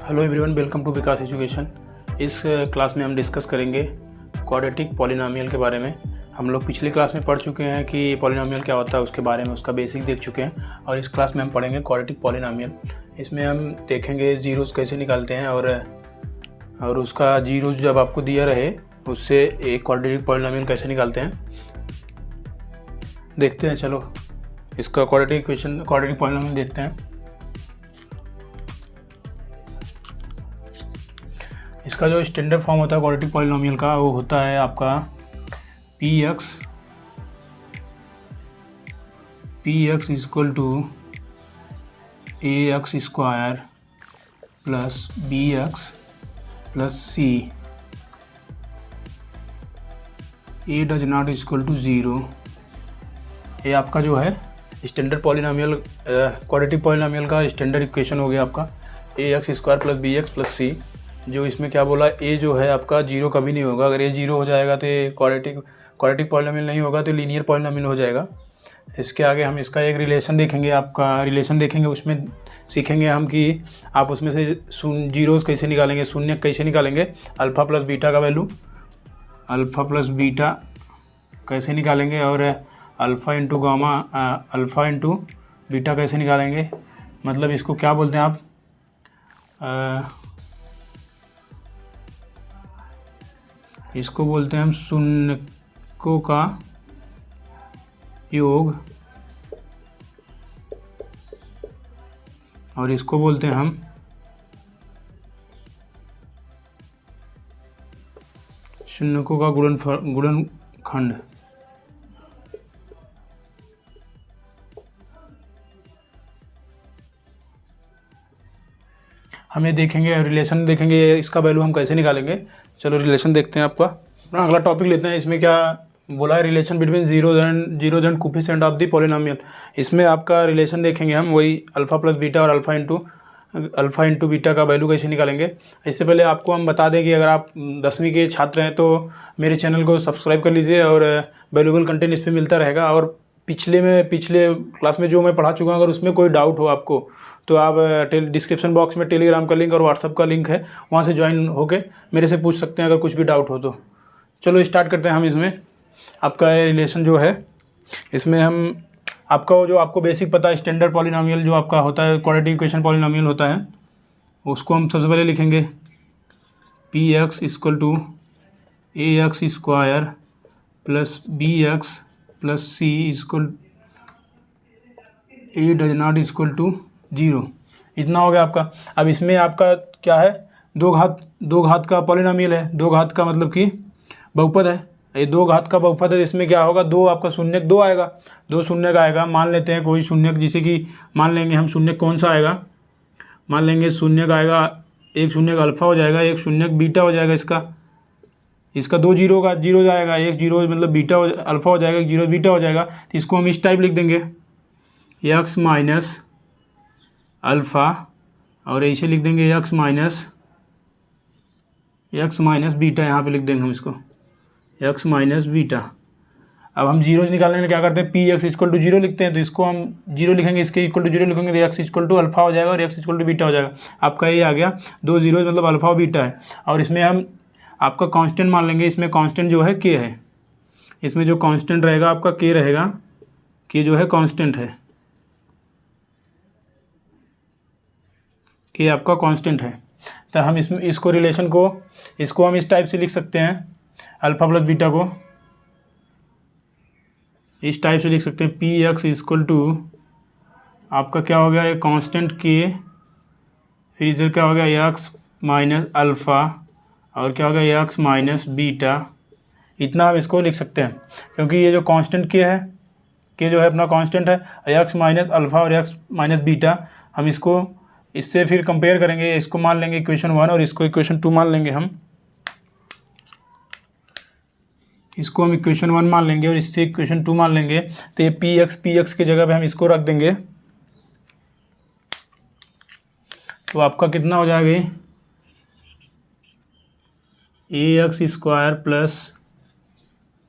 Hello everyone, welcome to Vikas education. इस class में हम डिस्कस करेंगे क्वाड्रेटिक पॉलिनोमियल के बारे में। हम लोग पिछली क्लास में पढ़ चुके हैं कि पॉलिनोमियल क्या होता है, उसके बारे में उसका बेसिक देख चुके हैं, और इस क्लास में हम पढ़ेंगे क्वाड्रेटिक पॉलिनोमियल। इसमें हम देखेंगे जीरोस कैसे निकालते हैं और उसका जीरोस जब आपको दिया रहे उससे एक क्वाड्रेटिक पॉलिनोमियल कैसे निकालते हैं देखते हैं। चलो इसका क्वाड्रेटिक पॉलिनोमियल देखते हैं। इसका जो स्टैंडर्ड फॉर्म होता है क्वाड्रेटिक पॉलिनोमियल का, वो होता है आपका px equal to ax square plus bx plus c a does not equal to 0। ये आपका जो है स्टैंडर्ड पॉलिनोमियल क्वाड्रेटिक पॉलिनोमियल का स्टैंडर्ड इक्वेशन हो गया आपका ax square plus bx plus c। जो इसमें क्या बोला, ए जो है आपका जीरो कभी नहीं होगा। अगर ए जीरो हो जाएगा तो क्वाड्रेटिक पॉलिनोमियल नहीं होगा, तो लीनियर पॉलिनोमियल हो जाएगा। इसके आगे हम इसका एक रिलेशन देखेंगे, उसमें सीखेंगे हम कि आप उसमें से जीरोस कैसे निकालेंगे, शून्य कैसे निकालेंगे, अल्फ़ा प्लस बीटा का वैल्यू, अल्फ़ा प्लस बीटा कैसे निकालेंगे, और अल्फ़ा इंटू बीटा कैसे निकालेंगे। मतलब इसको क्या बोलते हैं आप, इसको बोलते हैं हम शून्यकों का योग, और इसको बोलते हैं हम शून्यकों का गुणनखंड। हम ये देखेंगे, रिलेशन देखेंगे, इसका वैल्यू हम कैसे निकालेंगे। चलो रिलेशन देखते हैं आपका। अपना अगला टॉपिक लेते हैं। इसमें क्या बोला है, relation between zeros and coefficient of the polynomial. इसमें आपका रिलेशन देखेंगे हम, वही अल्फ़ा प्लस बीटा और अल्फ़ा इंटू बीटा का वैल्यू कैसे निकालेंगे। इससे पहले आपको हम बता दें कि अगर आप 10वीं के छात्र हैं तो मेरे चैनल को सब्सक्राइब कर लीजिए, और वैल्यूएबल कंटेंट इस पर मिलता रहेगा। और पिछले क्लास में जो मैं पढ़ा चुका हूँ, अगर उसमें कोई डाउट हो आपको तो आप डिस्क्रिप्शन बॉक्स में टेलीग्राम का लिंक और व्हाट्सअप का लिंक है, वहाँ से ज्वाइन होके मेरे से पूछ सकते हैं अगर कुछ भी डाउट हो तो। चलो स्टार्ट करते हैं हम। इसमें आपका रिलेशन जो है, इसमें हम आपको बेसिक पता है, स्टैंडर्ड पॉलिनोमियल जो आपका होता है क्वाड्रेटिक इक्वेशन पॉलिनोमियल होता है, उसको हम सबसे पहले लिखेंगे px equal to ax square plus bx plus c equal a does not equal to 0। इतना हो गया आपका। अब इसमें आपका क्या है, दो घात का पॉलिनोमियल है। दो घात का मतलब कि बहुपद है। ये दो घात का बहुपद है। इसमें क्या होगा, दो आपका शून्य दो आएगा, दो शून्य का आएगा। मान लेते हैं कोई शून्य, जिसे कि मान लेंगे हम शून्य कौन सा आएगा, मान लेंगे शून्य का आएगा, एक शून्य का अल्फ़ा हो जाएगा, एक शून्य बीटा हो जाएगा। इसका दो जीरो का जीरो जाएगा, एक जीरो मतलब बीटा अल्फ़ा हो जाएगा, एक जीरो बीटा हो जाएगा। तो इसको हम इस टाइप लिख देंगे, एक्स माइनस अल्फ़ा, और ऐसे लिख देंगे एक्स माइनस बीटा। यहाँ पे लिख देंगे हम इसको एक्स माइनस बीटा। अब हम जीरोज निकालने में क्या करते हैं, p x equal to zero लिखते हैं, तो इसको हम जीरो लिखेंगे, इसके इक्वल टू जीरो लिखेंगे तो एक्स इक्वल टू अल्फ़ा हो जाएगा और एक्स इक्वल टू बीटा हो जाएगा। आपका ये आ गया, दो जीरोज मतलब अल्फ़ा और बीटा है। और इसमें हम आपका कांस्टेंट मान लेंगे। इसमें कांस्टेंट जो है के है, इसमें जो कांस्टेंट रहेगा आपका के रहेगा, के जो है कांस्टेंट है, के आपका कांस्टेंट है। तो हम इसको रिलेशन को हम इस टाइप से लिख सकते हैं, अल्फ़ा प्लस बीटा को इस टाइप से लिख सकते हैं। पी एक्स इक्वल टू आपका क्या हो गया, ये कांस्टेंट के, फिर इधर क्या हो गया एक्स माइनस अल्फ़ा, और क्या हो गया एक्स माइनस बीटा। इतना हम इसको लिख सकते हैं, क्योंकि ये जो कांस्टेंट के है, के जो है अपना कांस्टेंट है, एक्स माइनस अल्फ़ा और एक्स माइनस बीटा। हम इसको इससे फिर कंपेयर करेंगे, इसको मान लेंगे इक्वेशन 1 और इसको इक्वेशन 2 मान लेंगे। हम इसको हम इक्वेशन 1 मान लेंगे और इससे इक्वेशन 2 मान लेंगे। तो ये पी एक्स की जगह पे हम इसको रख देंगे, तो आपका कितना हो जाएगा, a x square plus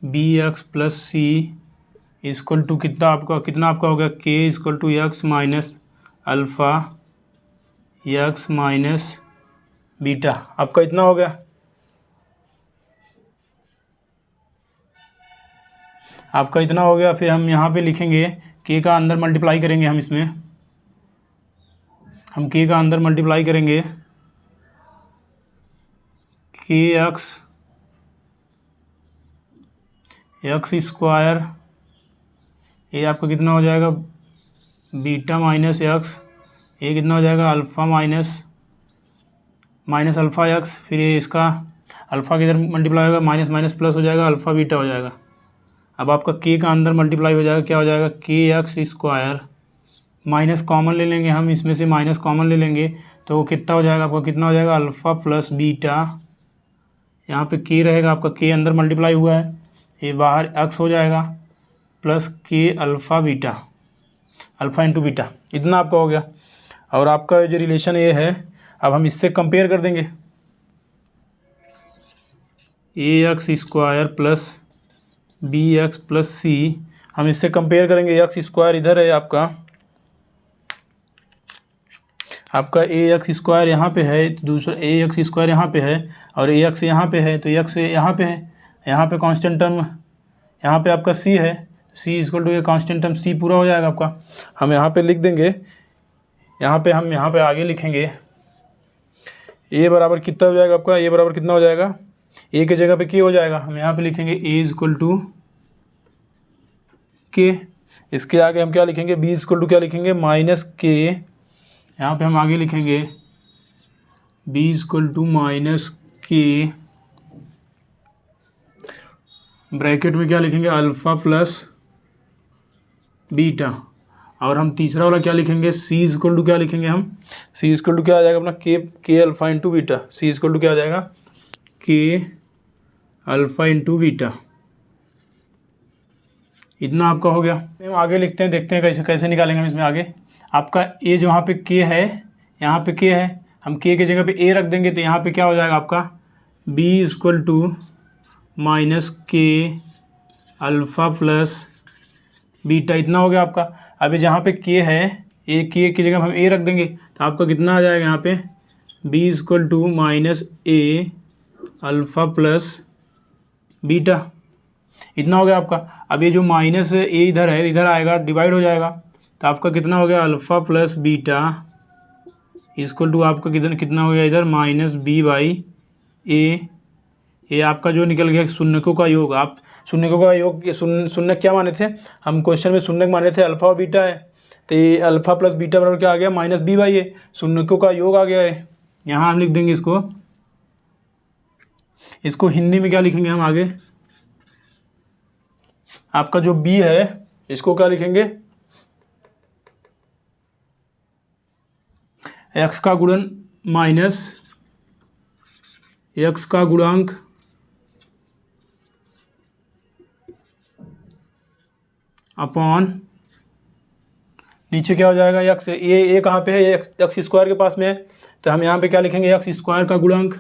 b x plus c equal to कितना आपका हो गया, k equal to x minus alpha x minus beta, आपका इतना हो गया। आपका इतना हो गया। फिर हम यहाँ पे लिखेंगे के का अंदर मल्टीप्लाई करेंगे हम इसमें, हम के का अंदर मल्टीप्लाई करेंगे के एक्स स्क्वायर, ये आपका कितना हो जाएगा बीटा माइनस एक्स, ये कितना हो जाएगा अल्फ़ा माइनस अल्फ़ा एक्स, फिर ये इसका अल्फ़ा के इधर मल्टीप्लाई होगा, माइनस माइनस प्लस हो जाएगा, अल्फ़ा बीटा हो जाएगा। अब आपका के का अंदर मल्टीप्लाई हो जाएगा, क्या हो जाएगा के एक्स स्क्वायर, माइनस कॉमन ले लेंगे हम, इसमें से माइनस कॉमन ले लेंगे तो कितना हो जाएगा आपका, कितना हो जाएगा अल्फ़ा प्लस बीटा, यहाँ पे के रहेगा आपका, के अंदर मल्टीप्लाई हुआ है, ये बाहर एक्स हो जाएगा प्लस के alpha beta, alpha into beta, इतना आपका हो गया। और आपका जो रिलेशन ये है, अब हम इससे कंपेयर कर देंगे, a x square plus b x plus c, हम इससे कंपेयर करेंगे। एक्स स्क्वायर इधर है आपका ए एक्स स्क्वायर यहाँ पे है, दूसरा ए एक्स स्क्वायर यहाँ पे है, और ए एक्स यहाँ पे है, तो एक्स यहाँ पे है, यहाँ पे कांस्टेंट टर्म, यहाँ पे आपका सी है, सी इक्वल टू ये कांस्टेंट टर्म सी पूरा हो जाएगा आपका। हम यहाँ पे लिख देंगे, हम यहाँ पे आगे लिखेंगे ए बराबर कितना हो जाएगा आपका, ए बराबर कितना हो जाएगा, ए की जगह पे के हो जाएगा, हम यहाँ पे लिखेंगे ए इक्वल टू के, इसके आगे हम क्या लिखेंगे बी इक्वल टू क्या लिखेंगे माइनस के, यहाँ पे हम आगे लिखेंगे बी इक्वल टू माइनस के, ब्रैकेट में क्या लिखेंगे अल्फ़ा प्लस बीटा, और हम तीसरा वाला क्या लिखेंगे सी इक्वल टू क्या लिखेंगे हम, सी इक्वल टू क्या आ जाएगा अपना के alpha into beta, c equal to क्या आ जाएगा के अल्फ़ा इंटू बीटा, इतना आपका हो गया। हम आगे लिखते हैं, देखते हैं कैसे कैसे निकालेंगे हम इसमें आगे। आपका ए जो यहाँ पे के है, यहाँ पे के है, हम के जगह पे ए रख देंगे तो यहाँ पे क्या हो जाएगा आपका बी इक्वल टू माइनस के अल्फ़ा प्लस बीटा, इतना हो गया आपका। अभी जहाँ पे के है, ए के की जगह हम ए रख देंगे तो आपका कितना आ जाएगा यहाँ पे b equal to minus a alpha plus beta, इतना हो गया आपका। अब ये जो माइनस ए इधर है, इधर आएगा डिवाइड हो जाएगा, तो आपका कितना हो गया alpha plus beta equal to आपका कितना हो गया इधर माइनस बी बाई ए, ये आपका जो निकल गया शून्यकों का योग। आप शून्यकों का योग, शून्य क्या माने थे हम क्वेश्चन में, शून्य माने थे अल्फ़ा और बीटा है, तो ये अल्फ़ा प्लस बीटा बराबर क्या आ गया माइनस बी बाई ए, शून्यकों का योग आ गया है। यहाँ हम लिख देंगे इसको हिंदी में क्या लिखेंगे हम आगे, आपका जो b है इसको क्या लिखेंगे x का गुणन माइनस x का गुणांक अपॉन, नीचे क्या हो जाएगा x, ये कहाँ पे है एक्स स्क्वायर के पास में है, तो हम यहाँ पे क्या लिखेंगे एक्स स्क्वायर का गुणांक,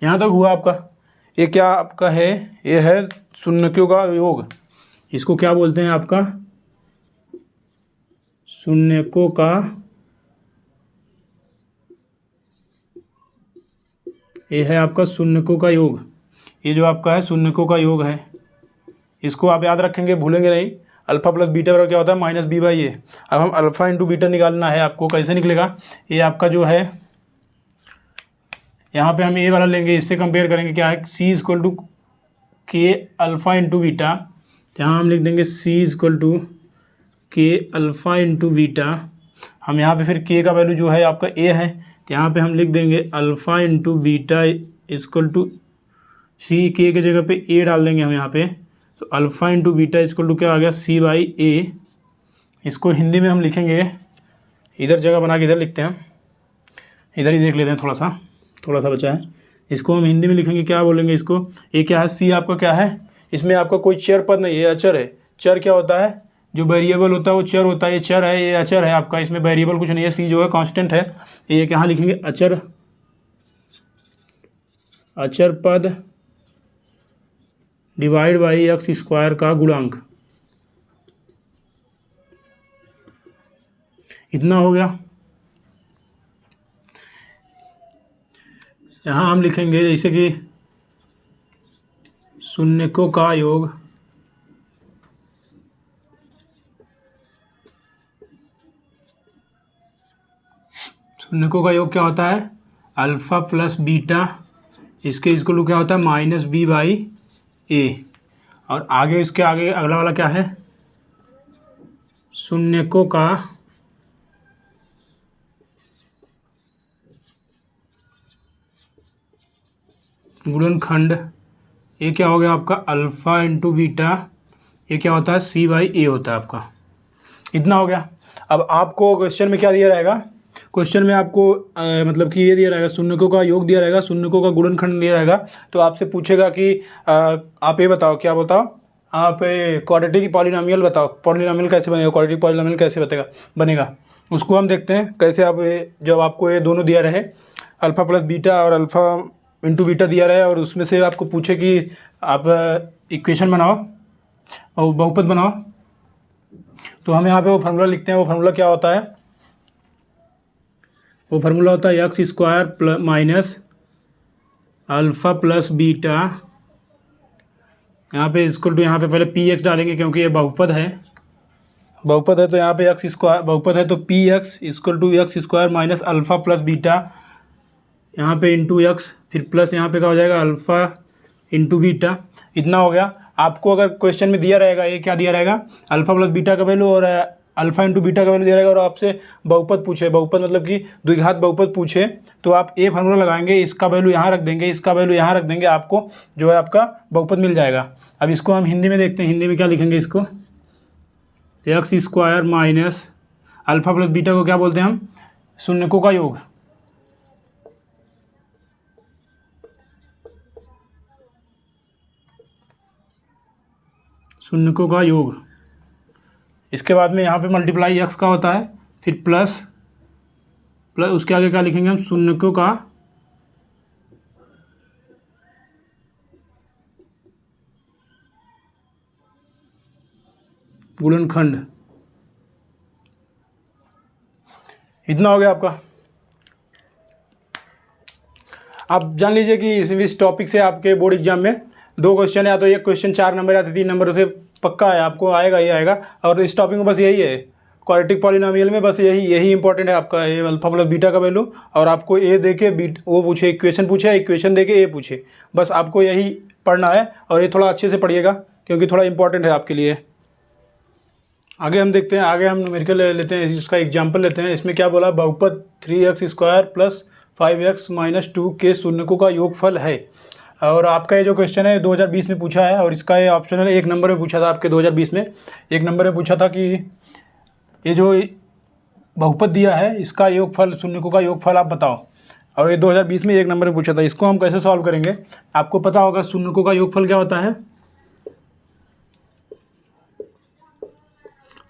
यहाँ तक हुआ आपका। ये क्या आपका है, ये है शून्यकों का योग, इसको क्या बोलते हैं आपका शून्यकों का, ये है आपका शून्यकों का योग, ये जो आपका है शून्यकों का योग है, इसको आप याद रखेंगे भूलेंगे नहीं। अल्फ़ा प्लस बीटा बराबर क्या होता है माइनस बी बाई ए। अब हम अल्फ़ा इंटू बीटा निकालना है आपको, कैसे निकलेगा, ये आपका जो है यहाँ पे हम ए वाला लेंगे, इससे कंपेयर करेंगे क्या है सी इक्वल टू के अल्फ़ा इंटू बीटा, यहाँ हम लिख देंगे सी इक्वल टू के अल्फ़ा इंटू बीटा। हम यहाँ पे फिर के का वैल्यू जो है आपका ए है, तो यहाँ पे हम लिख देंगे alpha into beta equal to c, k की जगह पे ए डाल देंगे हम यहाँ पे, तो alpha into beta equal to क्या आ गया सी बाई ए। इसको हिंदी में हम लिखेंगे, इधर जगह बना के इधर लिखते हैं, इधर ही देख लेते हैं, थोड़ा सा बचा है, इसको हम हिंदी में लिखेंगे, क्या बोलेंगे इसको, ये क्या है सी आपका क्या है, इसमें आपका कोई चर पद नहीं है, अचर है। चर क्या होता है, जो वेरिएबल होता है वो चर होता है, ये चर है, ये अचर है आपका, इसमें वेरिएबल कुछ नहीं है, सी जो है कांस्टेंट है। ये क्या लिखेंगे अचर पद डिवाइड बाई एक्स स्क्वायर का गुणांक, इतना हो गया। यहाँ हम लिखेंगे जैसे कि शून्यकों का योग क्या होता है, अल्फ़ा प्लस बीटा, इसके इक्वल क्या होता है माइनस बी बाई ए। और आगे इसके आगे अगला वाला क्या है, शून्यकों का गुणनखंड, ये क्या हो गया आपका अल्फ़ा इंटू बीटा, ये क्या होता है सी बाई ए होता है आपका। इतना हो गया। अब आपको क्वेश्चन में क्या दिया रहेगा, क्वेश्चन में आपको मतलब कि ये दिया रहेगा, शून्यकों का योग दिया रहेगा, शून्यकों का गुणनखंड दिया रहेगा। तो आपसे पूछेगा कि आप ये बताओ, क्या बताओ आप, क्वाड्रेटिक पॉलिनोमियल बताओ, पॉलिनोमियल कैसे बनेगा, क्वाड्रेटिक पॉलिनोमियल कैसे बनेगा। उसको हम देखते हैं कैसे। आप जब आपको ये दोनों दिया रहे, अल्फ़ा प्लस बीटा और अल्फ़ा इंटू बीटा दिया रहे, और उसमें से आपको पूछे कि आप इक्वेशन बनाओ और बहुपद बनाओ, तो हम यहाँ पे वो फार्मूला लिखते हैं। वो फार्मूला क्या होता है, वो फार्मूला होता है x square plus minus alpha plus beta, यहाँ पे इक्वल टू, यहाँ पे पहले पी एक्स डालेंगे क्योंकि ये बहुपद है, तो यहाँ पे एक्स स्क्वायर बहुपद है, तो p x equal to x square minus alpha plus beta, यहाँ पे इंटू एक्स, फिर प्लस यहाँ पे क्या हो जाएगा अल्फ़ा इंटू बीटा। इतना हो गया। आपको अगर क्वेश्चन में दिया रहेगा, ये क्या दिया रहेगा, अल्फ़ा प्लस बीटा का वैल्यू और अल्फ़ा इंटू बीटा का वैल्यू दिया रहेगा, और आपसे बहुपद पूछे, बहुपद मतलब कि द्विघात बहुपद पूछे, तो आप ये फार्मूला लगाएंगे, इसका वैल्यू यहाँ रख देंगे, इसका वैल्यू यहाँ रख देंगे, आपको जो है आपका बहुपद मिल जाएगा। अब इसको हम हिंदी में देखते हैं, हिंदी में क्या लिखेंगे इसको, x square minus alpha plus beta को क्या बोलते हैं हम, शून्यकों का योग। शून्यकों का योग। इसके बाद में यहाँ पे मल्टीप्लाई एक्स का होता है, फिर प्लस उसके आगे क्या लिखेंगे हम, शून्यकों का गुणनखंड। इतना हो गया आपका। आप जान लीजिए कि इस टॉपिक से आपके बोर्ड एग्जाम में 2 क्वेश्चन, या तो एक क्वेश्चन 4 नंबर या 3 नंबर से पक्का है, आपको आएगा ही आएगा। और इस टॉपिक में बस यही है, क्वाड्रेटिक पॉलिनोमियल में बस यही इंपॉर्टेंट है आपका, ये अल्फ़ा प्लस बीटा का वैल्यू, और आपको ए दे के वो पूछे, इक्वेशन दे के ए पूछे, बस आपको यही पढ़ना है। और ये थोड़ा अच्छे से पढ़िएगा क्योंकि थोड़ा इंपॉर्टेंट है आपके लिए। आगे हम देखते हैं, आगे हम न्यूमेरिकल लेते हैं, इसका एग्जाम्पल लेते हैं। इसमें क्या बोला, बहुपद 3x square plus 5x minus 2 के शून्यकों का योगफल है। और आपका ये जो क्वेश्चन है 2020 में पूछा है, और इसका ये ऑप्शनल 1 नंबर में पूछा था आपके 2020 में। 1 नंबर में पूछा था कि ये जो बहुपद दिया है, इसका योगफल, शून्यकों का योगफल आप बताओ। और ये 2020 में 1 नंबर में पूछा था। इसको हम कैसे सॉल्व करेंगे, आपको पता होगा शून्यकों का योगफल क्या होता है,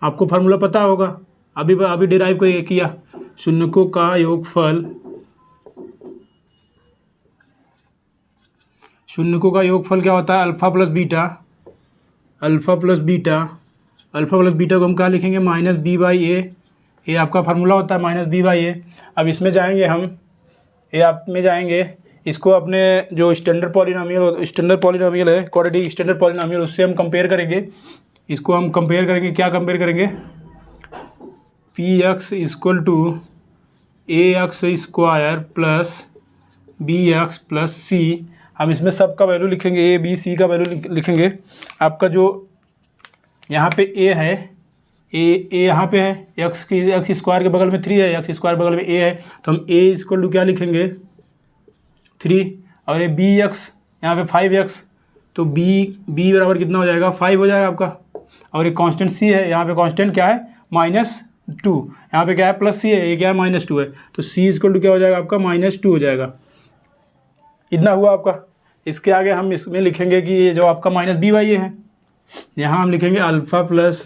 आपको फार्मूला पता होगा, अभी डिराइव किया। शून्यकों का योगफल, शून्यकों का योगफल क्या होता है, alpha plus beta. Alpha plus beta को हम क्या लिखेंगे, माइनस बी बाई ए। ये आपका फार्मूला होता है माइनस बी बाई ए। अब इसमें जाएंगे हम, ये आप में जाएंगे, इसको अपने जो स्टैंडर्ड पॉलिनोमियल है, क्वाड्रेटिक स्टैंडर्ड पॉलिनोमियल, उससे हम कंपेयर करेंगे। इसको हम कंपेयर करेंगे, क्या कंपेयर करेंगे, p x equal to a x square plus b x plus c. हम इसमें सब का वैल्यू लिखेंगे, ए बी सी का वैल्यू लिखेंगे। आपका जो यहाँ पे ए है, ए यहाँ पे है, एक्स स्क्वायर के बगल में 3 है, एक्स स्क्वायर बगल में ए है, तो हम ए इक्वल टू क्या लिखेंगे 3, और ये बी एक्स यहाँ पे 5x, तो बी बराबर कितना हो जाएगा 5 हो जाएगा आपका। और ये कांस्टेंट सी है, यहाँ पे कांस्टेंट क्या है -2, यहाँ पे क्या है प्लस सी है, ये क्या है -2 है, तो सी इक्वल टू क्या हो जाएगा आपका -2 हो जाएगा। इतना हुआ आपका। इसके आगे हम इसमें लिखेंगे कि ये जो आपका माइनस बी बाई ए है, यहाँ हम लिखेंगे alpha plus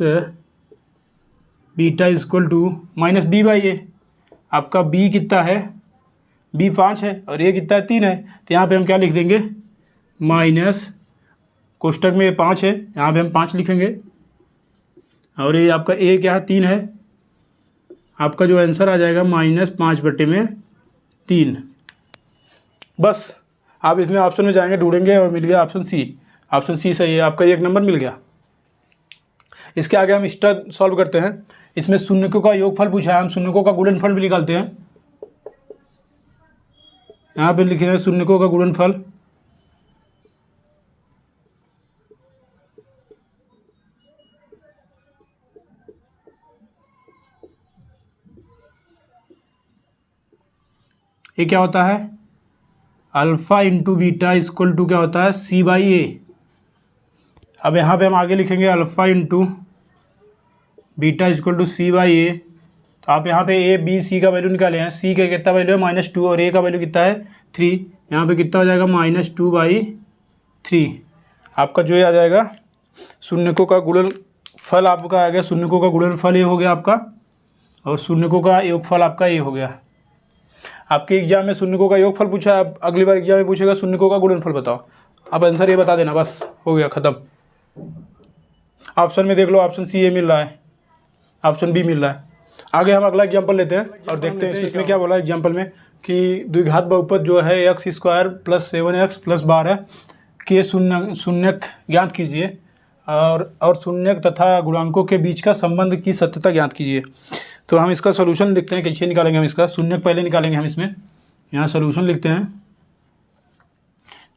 beta equal to minus b by a. आपका बी कितना है, बी 5 है और ए कितना है 3 है, तो यहाँ पे हम क्या लिख देंगे माइनस, कोष्टक में 5 है, यहाँ पे हम 5 लिखेंगे, और ये आपका ए क्या है 3 है, आपका जो आंसर आ जाएगा -5/3। बस आप इसमें ऑप्शन में जाएंगे, ढूंढेंगे और मिल गया ऑप्शन सी। ऑप्शन सी सही है, आपका 1 नंबर मिल गया। इसके आगे हम इसका सॉल्व करते हैं। इसमें शून्यकों का योगफल पूछा है, हम शून्यकों का गुणनफल भी निकालते हैं। यहाँ पे लिखे हैं शून्यकों का गुणनफल। ये क्या होता है, alpha into beta equal to क्या होता है, C/A। अब यहाँ पे हम आगे लिखेंगे alpha into beta equal to C/A। तो आप यहाँ पे A B C का वैल्यू निकाले हैं। C का कितना वैल्यू है -2 और A का वैल्यू कितना है 3। यहाँ पे कितना हो जाएगा -2/3। आपका जो ये आ जाएगा शून्यकों का गुणनफल आपका आ गया। शून्यकों का गुणनफल ये हो गया आपका, और शून्यकों का योगफल आपका ये हो गया। आपके एग्जाम में शून्यकों का योगफल पूछा है, अब अगली बार एग्जाम में पूछेगा शून्यकों का गुणनफल बताओ। अब आंसर ये बता देना, बस हो गया ख़त्म। ऑप्शन में देख लो, ऑप्शन सी ए मिल रहा है, ऑप्शन बी मिल रहा है। आगे हम अगला एग्जाम्पल लेते हैं और देखते हैं इसमें क्या बोला एग्जाम्पल में कि द्विघात बहुपद जो है x² + 7x + 12 के शून्यक ज्ञात कीजिए और शून्यक तथा गुणांकों के बीच का संबंध की सत्यता ज्ञात कीजिए। तो हम इसका सोल्यूशन लिखते हैं, कैसे निकालेंगे हम इसका। शून्यक पहले निकालेंगे हम इसमें, यहाँ सोल्यूशन लिखते हैं।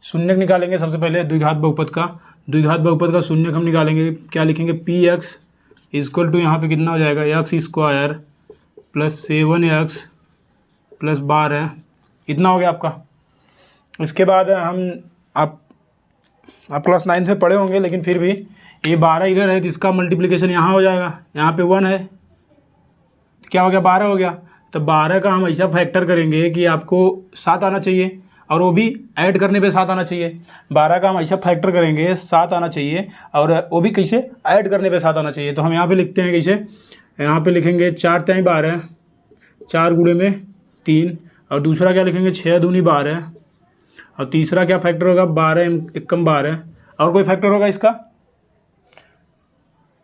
शून्यक निकालेंगे सबसे पहले द्विघात बहुपद का। द्विघात बहुपद का शून्यक हम निकालेंगे, क्या लिखेंगे, px इक्वल टू यहाँ पे कितना हो जाएगा x² + 7x + 12, इतना हो गया आपका। इसके बाद आप क्लास 9 में पढ़े होंगे, लेकिन फिर भी ये 12 इधर है तो इसका मल्टीप्लिकेशन यहाँ हो जाएगा। यहाँ पे 1 है, क्या हो गया, 12 हो गया। तो 12 का हम ऐसा फैक्टर करेंगे कि आपको 7 आना चाहिए, और वो भी ऐड करने पे 7 आना चाहिए। 12 का हम ऐसा फैक्टर करेंगे 7 आना चाहिए, और वो भी कैसे, ऐड करने पे 7 आना चाहिए। तो हम यहाँ पे लिखते हैं कैसे, यहाँ पे लिखेंगे 4 × 12, 4 × 3, और दूसरा क्या लिखेंगे 6 दूनी 12, और तीसरा क्या फैक्टर होगा 12 × 12, और कोई फैक्टर होगा इसका।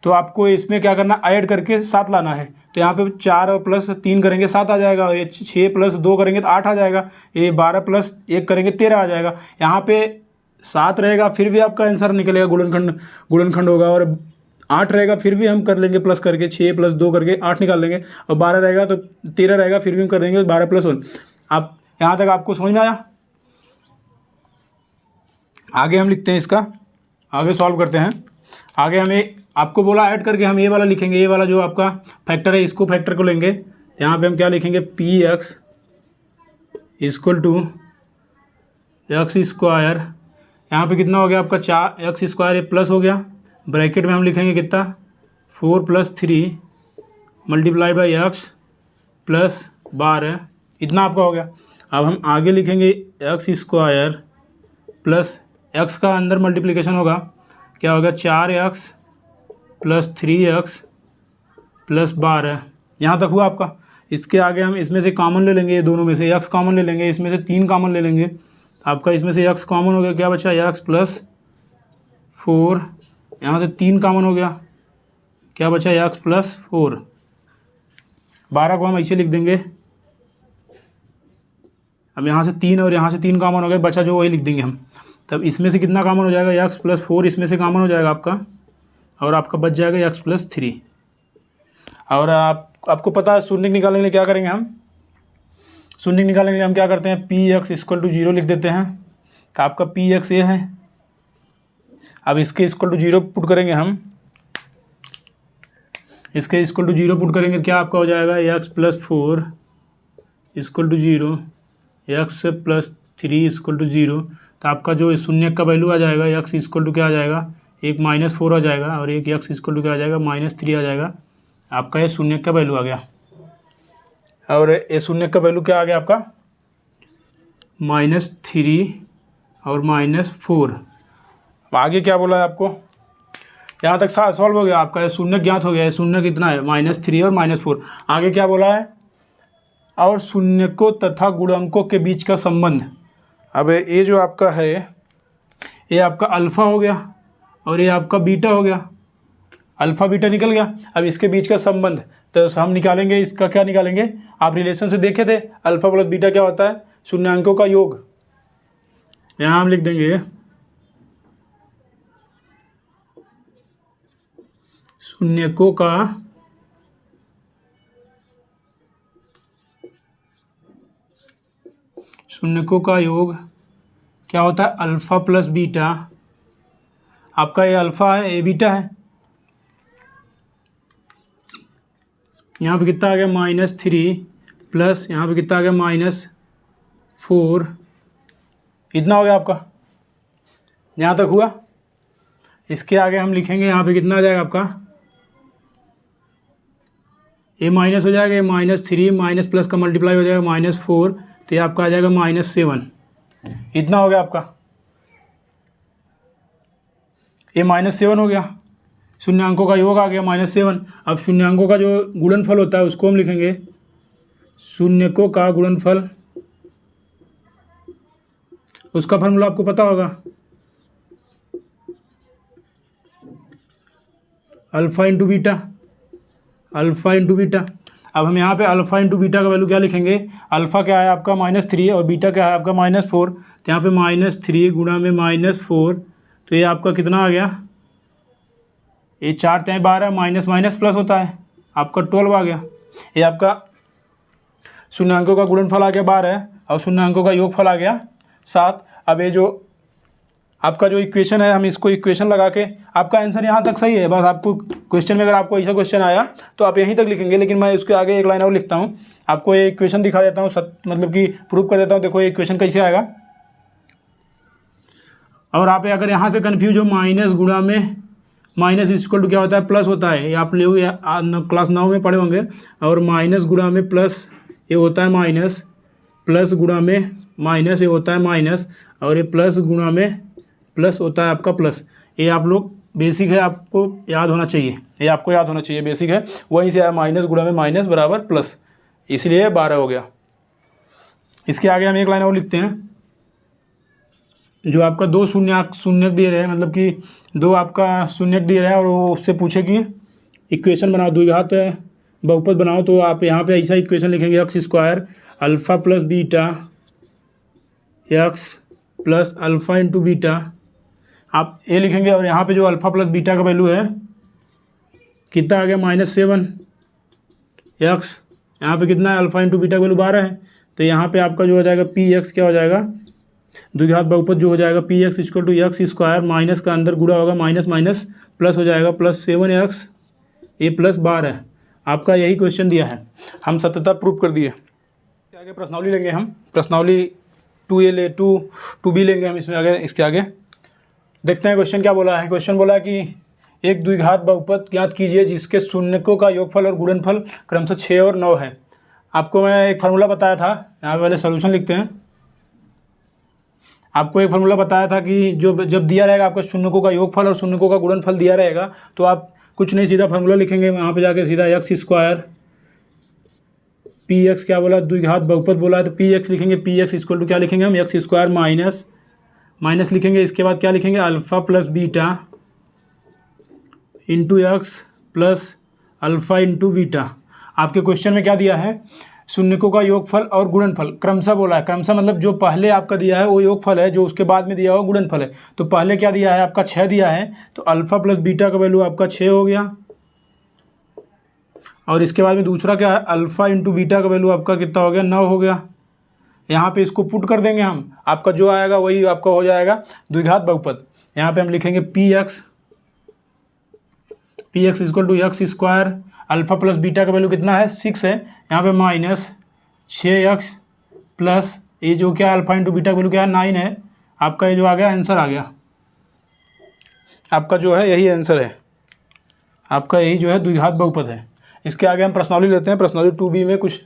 तो आपको इसमें क्या करना, ऐड करके 7 लाना है। तो यहाँ पे 4 + 3 करेंगे 7 आ जाएगा, और ये 6 + 2 करेंगे तो 8 आ जाएगा। ये 12 + 1 करेंगे 13 आ जाएगा। यहाँ पे 7 रहेगा फिर भी आपका आंसर निकलेगा, गुणनखंड होगा। और 8 रहेगा फिर भी हम कर लेंगे प्लस करके, 6 + 2 करके 8 निकाल लेंगे। और 12 रहेगा तो 13 रहेगा, फिर भी हम कर देंगे 12 + 1। आप यहाँ तक आपको समझ में आया। आगे हम लिखते हैं इसका, आगे सॉल्व करते हैं। आगे हमें आपको बोला ऐड करके हम ये वाला लिखेंगे, ये वाला जो आपका फैक्टर है इसको फैक्टर को लेंगे। यहाँ पे हम क्या लिखेंगे, px इक्वल टू x²। यहाँ पे कितना हो गया आपका 4x², ये प्लस हो गया। ब्रैकेट में हम लिखेंगे कितना 4 + 3 × x + 12, इतना आपका हो गया। अब हम आगे लिखेंगे x² प्लस x का अंदर मल्टीप्लिकेशन होगा, क्या होगा 4x + 3x + 12, यहाँ तक हुआ आपका। इसके आगे हम इसमें से कॉमन ले लेंगे, ये दोनों में से x कॉमन ले लेंगे, इसमें से 3 कॉमन ले लेंगे। आपका इसमें से x कॉमन हो गया, क्या बचा x + 4, यहाँ से 3 कॉमन हो गया, क्या बचा x + 4। 12 को हम ऐसे लिख देंगे। अब यहाँ से 3 और यहाँ से 3 कॉमन हो गए, बचा जो वही लिख देंगे हम। तब इसमें से कितना कॉमन हो जाएगा, x + 4 इसमें से कॉमन हो जाएगा आपका, और आपका बच जाएगा x + 3। और आपको पता है शून्य निकालने के लिए क्या करेंगे हम, शून्य निकालने के लिए हम क्या करते हैं, px = 0 लिख देते हैं। तो आपका px ये है। अब इसके =0 पुट करेंगे हम, इसके =0 पुट करेंगे, क्या आपका हो जाएगा x + 4 = 0, x + 3 = 0। तो आपका जो शून्य का वैल्यू आ जाएगा x = क्या आ जाएगा, एक -4 आ जाएगा, और एक x = क्या आ जाएगा -3 आ जाएगा। आपका ये शून्य का वैल्यू आ गया, और ये शून्य का वैल्यू क्या आ गया आपका -3 और -4। अब आगे क्या बोला है आपको, यहाँ तक सॉल्व हो गया आपका, ये शून्य ज्ञात हो गया है। शून्य कितना है -3 और -4। आगे क्या बोला है, और शून्यकों तथा गुणांकों के बीच का संबंध। अब ये जो आपका है, ये आपका अल्फ़ा हो गया और ये आपका बीटा हो गया। अल्फ़ा बीटा निकल गया। अब इसके बीच का संबंध तो हम निकालेंगे, इसका क्या निकालेंगे, आप रिलेशन से देखे थे अल्फ़ा प्लस बीटा क्या होता है, शून्यांकों का योग। यहाँ हम लिख देंगे शून्यकों का योग क्या होता है, अल्फ़ा प्लस बीटा। आपका ये अल्फ़ा है, ये बीटा है। यहाँ पे कितना आ गया -3 प्लस यहाँ पे कितना आ गया -4। इतना हो गया आपका, यहाँ तक हुआ। इसके आगे हम लिखेंगे यहाँ पे कितना आ जाएगा आपका, ये माइनस हो जाएगा, ये -3 माइनस प्लस का मल्टीप्लाई हो जाएगा -4, तो ये आपका आ जाएगा -7। इतना हो गया आपका, ये -7 हो गया, शून्यांकों का योग आ गया -7। अब शून्यांकों का जो गुणनफल होता है उसको हम लिखेंगे शून्यकों का गुणनफल। उसका फॉर्मूला आपको पता होगा, alpha into beta, alpha into beta. अब हम यहाँ पे अल्फ़ा इंटू बीटा का वैल्यू क्या लिखेंगे, अल्फ़ा क्या है आपका -3 और बीटा क्या है आपका -4, तो यहाँ पे -3 गुणा में -4, तो ये आपका कितना आ गया, ये 4 3 12 माइनस माइनस प्लस होता है, आपका 12 आ गया। ये आपका शून्यांकों का गुणनफल आ गया 12 और शून्यांकों का योगफल आ गया 7। अब ये जो आपका जो इक्वेशन है, हम इसको इक्वेशन लगा के, आपका आंसर यहाँ तक सही है। बस आपको क्वेश्चन में अगर आपको ऐसा क्वेश्चन आया तो आप यहीं तक लिखेंगे, लेकिन मैं इसके आगे एक लाइन और लिखता हूँ, आपको ये इक्वेशन दिखा देता हूँ, मतलब कि प्रूव कर देता हूँ। देखो ये इक्वेशन कैसे आएगा। और आप अगर यहाँ से कन्फ्यूज हो, माइनस गुणा में माइनस इक्वल टू क्या होता है, प्लस होता है। ये आप लोग क्लास 9 में पढ़े होंगे। और माइनस गुणा में प्लस ये होता है माइनस, प्लस गुणा में माइनस ये होता है माइनस, और ये प्लस गुणा में प्लस होता है आपका प्लस। ये आप लोग बेसिक है, आपको याद होना चाहिए, ये आपको याद होना चाहिए, बेसिक है। वहीं से आया माइनस गुणा में माइनस बराबर प्लस, इसलिए 12 हो गया। इसके आगे हम एक लाइन और लिखते हैं, जो आपका दो शून्य दे रहे हैं, मतलब कि दो आपका शून्य दे रहे हैं, और वो उससे पूछे कि इक्वेशन बनाओ, द्विघात बहुपद बनाओ, तो आप यहाँ पे ऐसा इक्वेशन लिखेंगे, x square alpha plus beta x plus alpha into beta, आप ये लिखेंगे। और यहाँ पे जो अल्फ़ा प्लस बीटा का वैल्यू है कितना आ गया, -7 एक्स, यहाँ पे कितना है, अल्फ़ा इंटू बीटा का वैल्यू 12 है, तो यहाँ पे आपका जो हो जाएगा पी एक्स क्या हो जाएगा, द्विघात बहुपद जो हो जाएगा p x equal to x square, minus का अंदर गुणा होगा, माइनस माइनस प्लस हो जाएगा, +7x ये +12। आपका यही क्वेश्चन दिया है, हम सत्यता प्रूव कर दिए। आगे प्रश्नावली लेंगे हम, प्रश्नावली 2b लेंगे हम इसमें आगे। इसके आगे देखते हैं क्वेश्चन क्या बोला है। क्वेश्चन बोला है कि एक द्विघात बहुपद ज्ञात कीजिए जिसके शून्यकों का योगफल और गुणनफल क्रमशः 6 और 9 है। आपको मैं एक फार्मूला बताया था, यहाँ पहले सोल्यूशन लिखते हैं। आपको एक फार्मूला बताया था कि जब दिया रहेगा आपका शून्यकों का योगफल और शून्यकों का गुणनफल दिया रहेगा, तो आप कुछ नहीं सीधा फार्मूला लिखेंगे, वहाँ पे जाके सीधा एक्स स्क्वायर पी एक्स क्या बोला, द्विघात बहुपद बोला है, तो पी एक्स लिखेंगे, पी एक्स इक्वल टू क्या लिखेंगे हम, एक्स स्क्वायर माइनस माइनस लिखेंगे। इसके बाद क्या लिखेंगे, alpha plus beta into x plus alpha into beta. आपके क्वेश्चन में क्या दिया है, शून्यकों का योगफल और गुणनफल क्रमशः बोला है। क्रमशः मतलब जो पहले आपका दिया है वो योगफल है, जो उसके बाद में दिया हुआ गुणनफल है। तो पहले क्या दिया है आपका 6 दिया है, तो अल्फ़ा प्लस बीटा का वैल्यू आपका 6 हो गया। और इसके बाद में दूसरा क्या है, अल्फ़ा इंटू बीटा का वैल्यू आपका कितना हो गया, 9 हो गया। यहाँ पे इसको पुट कर देंगे हम, आपका जो आएगा वही आपका हो जाएगा द्विघात बहुपद। यहाँ पे हम लिखेंगे p x equal to x square, alpha plus beta का वैल्यू कितना है, 6 है, यहाँ पे माइनस 6x प्लस ये जो क्या अल्फ़ा इंटू बीटा का वैल्यू क्या है, 9 है। आपका ये जो आ गया आंसर आ गया, आपका जो है यही आंसर है, आपका यही जो है द्विघात बहुपद है। इसके आगे हम प्रश्नावली लेते हैं, प्रश्नावली 2b में कुछ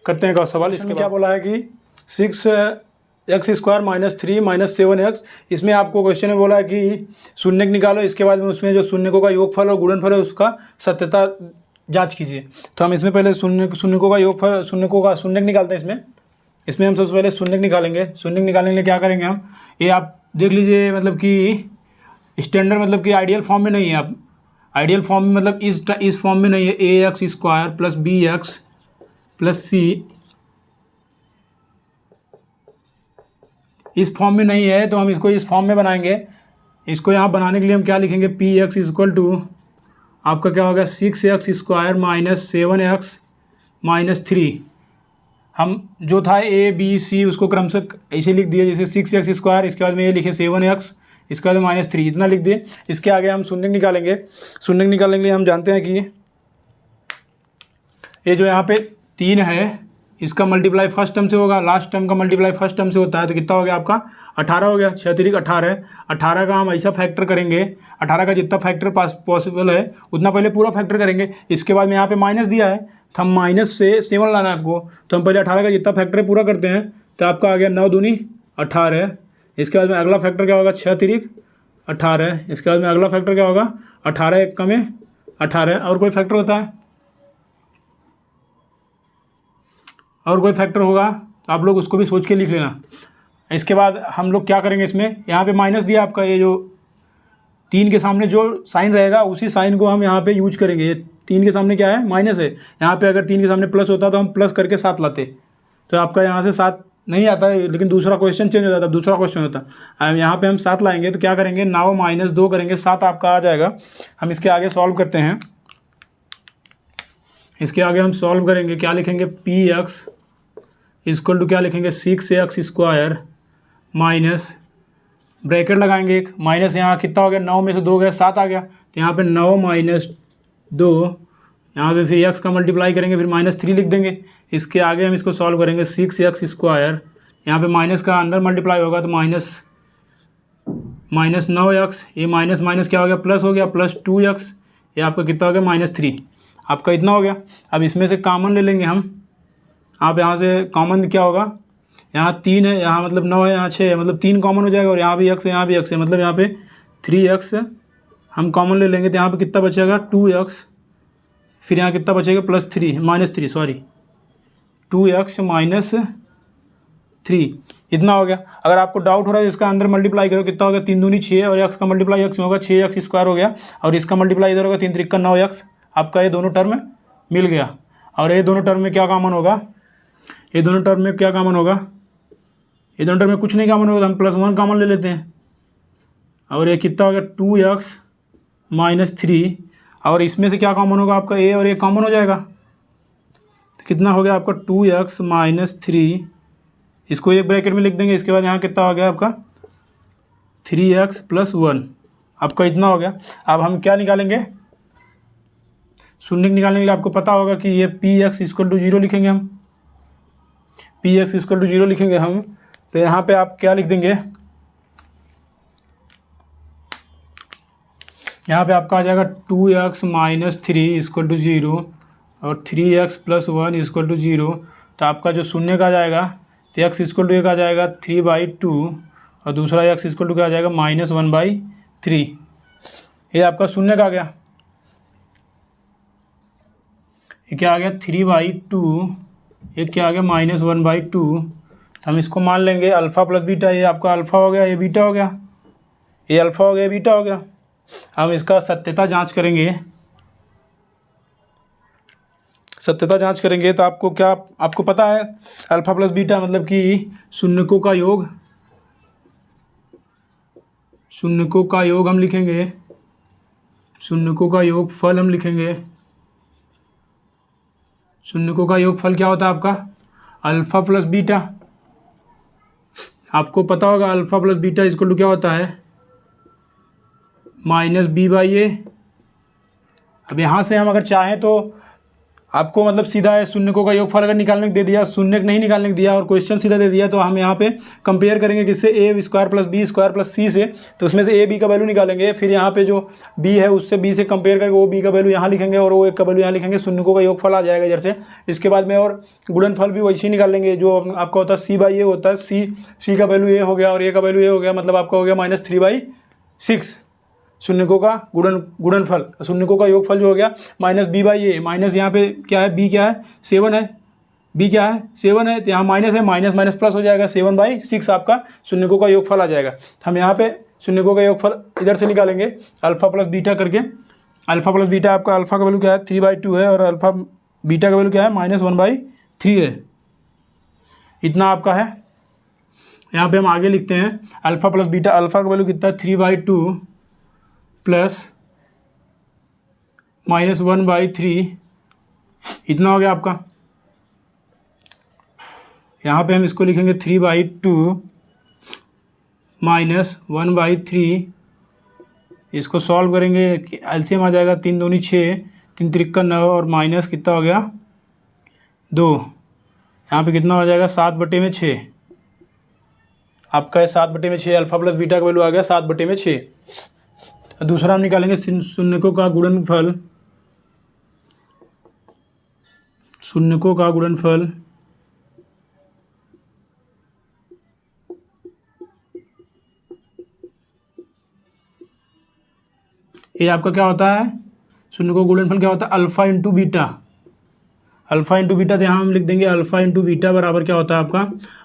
करते हैं का सवाल। इसमें क्या बोला है कि 6x square minus 3 minus 7x, इसमें आपको क्वेश्चन में बोला है कि शून्यक निकालो, इसके बाद में उसमें जो शून्यकों का योगफल और गुणनफल है उसका सत्यता जांच कीजिए। तो हम इसमें पहले शून्यकों का योगफल, शून्यकों का शून्यक निकालते हैं। इसमें हम सबसे पहले शून्यक निकालेंगे। शून्यक निकालने के लिए क्या करेंगे हम, ये आप देख लीजिए, मतलब कि स्टैंडर्ड मतलब कि आइडियल फॉर्म में नहीं है। आइडियल फॉर्म में मतलब इस फॉर्म में नहीं है, a x square plus b x plus c इस फॉर्म में नहीं है, तो हम इसको इस फॉर्म में बनाएंगे। इसको यहाँ बनाने के लिए हम क्या लिखेंगे, पी एक्स इक्वल टू आपका क्या होगा 6x square minus 7x minus 3। हम जो था ए बी सी उसको क्रम से ऐसे लिख दिए, जैसे 6x स्क्वायर, इसके बाद में ये लिखे 7x, इसके बाद में माइनस 3, इतना लिख दिए। इसके आगे हम शून्य निकालेंगे। शून्य निकालने के लिए हम जानते हैं कि ये जो यहाँ पे 3 है इसका मल्टीप्लाई फर्स्ट टर्म से होगा, लास्ट टर्म का मल्टीप्लाई फर्स्ट टर्म से होता है, तो कितना हो गया आपका 18 हो गया। 6 तिरिक 18, 18 का हम ऐसा फैक्टर करेंगे, 18 का जितना फैक्टर पॉसिबल है उतना पहले पूरा फैक्टर करेंगे। इसके बाद में यहाँ पे माइनस दिया है तो हम माइनस से 7 लाना है आपको, तो हम पहले 18 का जितना फैक्टर है पूरा करते हैं, तो आपका आ गया 9 दूनी 18। इसके बाद में अगला फैक्टर क्या होगा 6 तिरिक 18। इसके बाद में अगला फैक्टर क्या होगा 18 एक का में 18। और कोई फैक्टर होता है, और कोई फैक्टर होगा तो आप लोग उसको भी सोच के लिख लेना। इसके बाद हम लोग क्या करेंगे, इसमें यहाँ पे माइनस दिया आपका, ये जो 3 के सामने जो साइन रहेगा उसी साइन को हम यहाँ पे यूज करेंगे। ये 3 के सामने क्या है माइनस है, यहाँ पे अगर 3 के सामने प्लस होता तो हम प्लस करके 7 लाते, तो आपका यहाँ से 7 नहीं आता है, लेकिन दूसरा क्वेश्चन चेंज हो जाता है, दूसरा क्वेश्चन होता है। यहाँ पे हम 7 लाएंगे तो क्या करेंगे 9 माइनस 2 करेंगे, 7 आपका आ जाएगा। हम इसके आगे सॉल्व करते हैं। इसके आगे हम सॉल्व करेंगे, क्या लिखेंगे पी एक्स इक्वल टू क्या लिखेंगे 6x स्क्वायर माइनस ब्रैकेट लगाएंगे एक, माइनस यहाँ कितना हो गया 9 में से 2 गया 7 आ गया, तो यहाँ पे 9 माइनस 2, यहाँ पे फिर x का मल्टीप्लाई करेंगे, फिर माइनस 3 लिख देंगे। इसके आगे हम इसको सॉल्व करेंगे 6x स्क्वायर, यहाँ पे माइनस का अंदर मल्टीप्लाई होगा तो माइनस 9x, ये माइनस माइनस क्या हो गया प्लस हो गया, प्लस 2x, ये आपका कितना हो गया माइनस 3, आपका इतना हो गया। अब इसमें से कॉमन ले लेंगे हम, आप यहाँ से कॉमन क्या होगा, यहाँ 3 है, यहाँ मतलब 9 है, यहाँ 6 है, मतलब 3 कॉमन हो जाएगा, और यहाँ भी x है, यहाँ भी x है, मतलब यहाँ पे 3x हम कॉमन ले लेंगे, तो यहाँ पे कितना बचेगा 2x, फिर यहाँ कितना बचेगा plus 3 minus 3 sorry 2x minus 3, इतना हो गया। अगर आपको डाउट हो रहा है इसका अंदर मल्टीप्लाई करो, कितना हो गया 3 दूनी 6, और x का मल्टीप्लाई x में होगा 6x स्क्वायर हो गया, और इसका मल्टीप्लाई इधर होगा 3 त्रिक 9x, आपका ये दोनों टर्म मिल गया। और ये दोनों टर्म में क्या कॉमन होगा, ये दोनों टर्म में क्या कॉमन होगा, ये दोनों टर्म में कुछ नहीं कॉमन होगा, तो हम +1 कॉमन ले लेते हैं, और ये कितना हो गया 2x माइनस 3, और इसमें से क्या कॉमन होगा आपका a और a कॉमन हो जाएगा, तो कितना हो गया आपका 2x माइनस 3, इसको एक ब्रैकेट में लिख देंगे। इसके बाद यहाँ कितना हो गया आपका 3x प्लस 1, आपका इतना हो गया। अब हम क्या निकालेंगे, शून्य निकालने के लिए आपको पता होगा कि ये पी एक्स इक्वल टू 0 लिखेंगे हम, पी एक्स इक्वल टू 0 लिखेंगे हम, तो यहाँ पे आप क्या लिख देंगे, यहाँ पे आपका आ जाएगा 2x माइनस 3 इक्वल टू 0 और 3x प्लस 1 इक्वल टू 0, तो आपका जो शून्य का आ जाएगा तो x इक्वल टू एक आ जाएगा 3/2, और दूसरा x इक्वल टू क्या आ जाएगा -1/3, ये आपका शून्य का आ गया। ये क्या आ गया 3/2, ये क्या आ गया -1/2, तो हम इसको मान लेंगे अल्फ़ा प्लस बीटा, ये आपका अल्फ़ा हो गया, ये बीटा हो गया, ये अल्फ़ा हो गया, ये बीटा हो गया। हम इसका सत्यता जांच करेंगे, सत्यता जांच करेंगे तो आपको क्या, आपको पता है अल्फ़ा प्लस बीटा मतलब कि शून्यकों का योग, शून्यकों का योग हम लिखेंगे, शून्यकों का योगफल हम लिखेंगे। शून्यकों का योगफल क्या होता है आपका अल्फ़ा प्लस बीटा, आपको पता होगा alpha plus beta equal to क्या होता है -b/a। अब यहाँ से हम अगर चाहें तो आपको मतलब सीधा है शून्यकों का योगफल अगर निकालने को दे दिया, शून्य नहीं निकालने को दिया और क्वेश्चन सीधा दे दिया, तो हम यहाँ पे कंपेयर करेंगे किससे, a square plus b square plus c से, तो उसमें से a b का वैल्यू निकालेंगे, फिर यहाँ पे जो b है उससे b से कंपेयर करके वो b का वैल्यू यहाँ लिखेंगे और वो एक का वैल्यू यहाँ लिखेंगे, शून्यकों का योगफल आ जाएगा इधर से। इसके बाद में और गुणनफल भी वैसे ही निकाल लेंगे, जो आपका होता है c/a होता है, c का वैल्यू a हो गया और a का वैल्यू a हो गया, मतलब आपका हो गया -3/6 शून्यकों का गुणनफल, शून्यकों का योगफल जो हो गया -b/a, माइनस यहाँ पे क्या है b क्या है 7 है, b क्या है 7 है, तो यहाँ माइनस है, माइनस माइनस प्लस हो जाएगा, 7/6 आपका शून्यकों का योगफल आ जाएगा। हम यहाँ पे शून्यकों का योगफल इधर से निकालेंगे अल्फ़ा प्लस बीटा करके, अल्फ़ा प्लस बीटा, आपका अल्फ़ा का वैल्यू क्या है 3/2 है और अल्फ़ा बीटा का वैल्यू क्या है -1/3 है। इतना आपका है। यहाँ पे हम आगे लिखते हैं अल्फ़ा प्लस बीटा, अल्फ़ा का वैल्यू कितना है 3/2 प्लस -1/3, इतना हो गया आपका। यहाँ पे हम इसको लिखेंगे 3/2 -1/3, इसको सॉल्व करेंगे, एलसीएम आ जाएगा 3 दूनी 6, 3 त्रिक्का 9 और माइनस कितना हो गया 2, यहाँ पे कितना हो जाएगा 7/6, आपका 7/6 अल्फ़ा प्लस बीटा का वैल्यू आ गया 7/6। दूसरा हम निकालेंगे शून्यकों का गुणनफल, शून्यकों का गुणनफल, ये आपका क्या होता है, शून्यकों का गुणनफल क्या होता है alpha into beta, alpha into beta, तो यहाँ हम लिख देंगे अल्फ़ा इंटू बीटा बराबर क्या होता है आपका,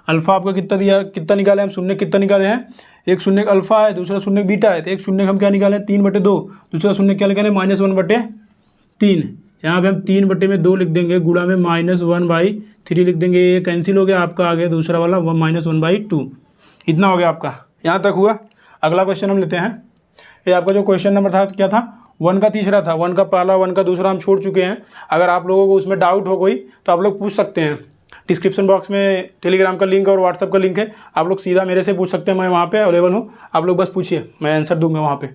अल्फ़ा आपका कितना दिया, कितना निकाले हम शून्य, कितना निकाले हैं, एक शून्य अल्फ़ा है, दूसरा शून्य बीटा है, तो एक शून्य हम क्या निकालें 3/2, दूसरा शून्य क्या निकालें -1/3, यहाँ पे हम 3/2 लिख देंगे, गुणा में -1/3 लिख देंगे, ये कैंसिल हो गया आपका, आ गया दूसरा वाला -1/2, इतना हो गया आपका। यहाँ तक हुआ। अगला क्वेश्चन हम लेते हैं। ये आपका जो क्वेश्चन नंबर था क्या था, 1 का तीसरा था, 1 का पहला 1 का दूसरा हम छोड़ चुके हैं। अगर आप लोगों को उसमें डाउट हो कोई तो आप लोग पूछ सकते हैं, डिस्क्रिप्शन बॉक्स में टेलीग्राम का लिंक और व्हाट्सअप का लिंक है, आप लोग सीधा मेरे से पूछ सकते हैं, मैं वहाँ पे अवेलेबल हूँ, आप लोग बस पूछिए, मैं आंसर दूंगा वहाँ पे।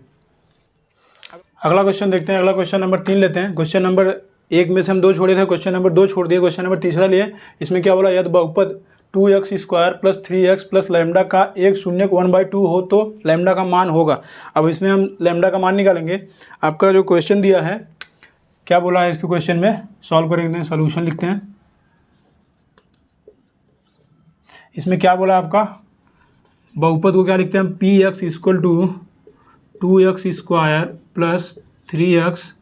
अगला क्वेश्चन देखते हैं, अगला क्वेश्चन नंबर 3 लेते हैं। क्वेश्चन नंबर 1 में से हम 2 छोड़े थे, क्वेश्चन नंबर 2 छोड़ दिए, क्वेश्चन नंबर तीसरा लिए। इसमें क्या बोला, यदि बहुपद 2x² + 3x + लैम्डा का एक शून्य 1/2 हो तो लैम्डा का मान होगा। अब इसमें हम लैम्डा का मान निकालेंगे। आपका जो क्वेश्चन दिया है, क्या बोला है इसके क्वेश्चन में, सॉल्व करेंगे, सोल्यूशन लिखते हैं। इसमें क्या बोला आपका, बहुपद को क्या लिखते हैं हम, px = 2x² + 3x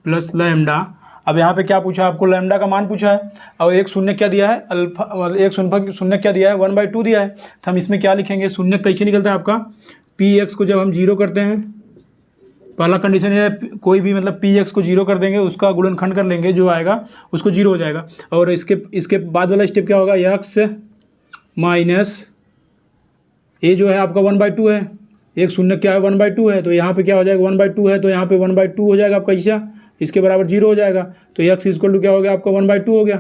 + लैम्डा। अब यहाँ पे क्या पूछा आपको, लैम्डा का मान पूछा है, और एक शून्य क्या दिया है, अल्फा, एक शून्य क्या दिया है 1/2 दिया है। तो हम इसमें क्या लिखेंगे, शून्य कैसे निकलता है आपका, px को जब हम 0 करते हैं, पहला कंडीशन है कोई भी मतलब px को 0 कर देंगे, उसका गुणनखंड कर लेंगे, जो आएगा उसको 0 हो जाएगा। और इसके बाद वाला स्टेप क्या होगा, x माइनस ये जो है आपका 1/2 है, एक शून्य क्या है 1/2 है, तो यहाँ पे क्या हो जाएगा 1/2 है, तो यहाँ पे 1/2 हो जाएगा आपका हिस्सा, इसके बराबर 0 हो जाएगा, तो x = क्या हो गया आपका 1/2 हो गया,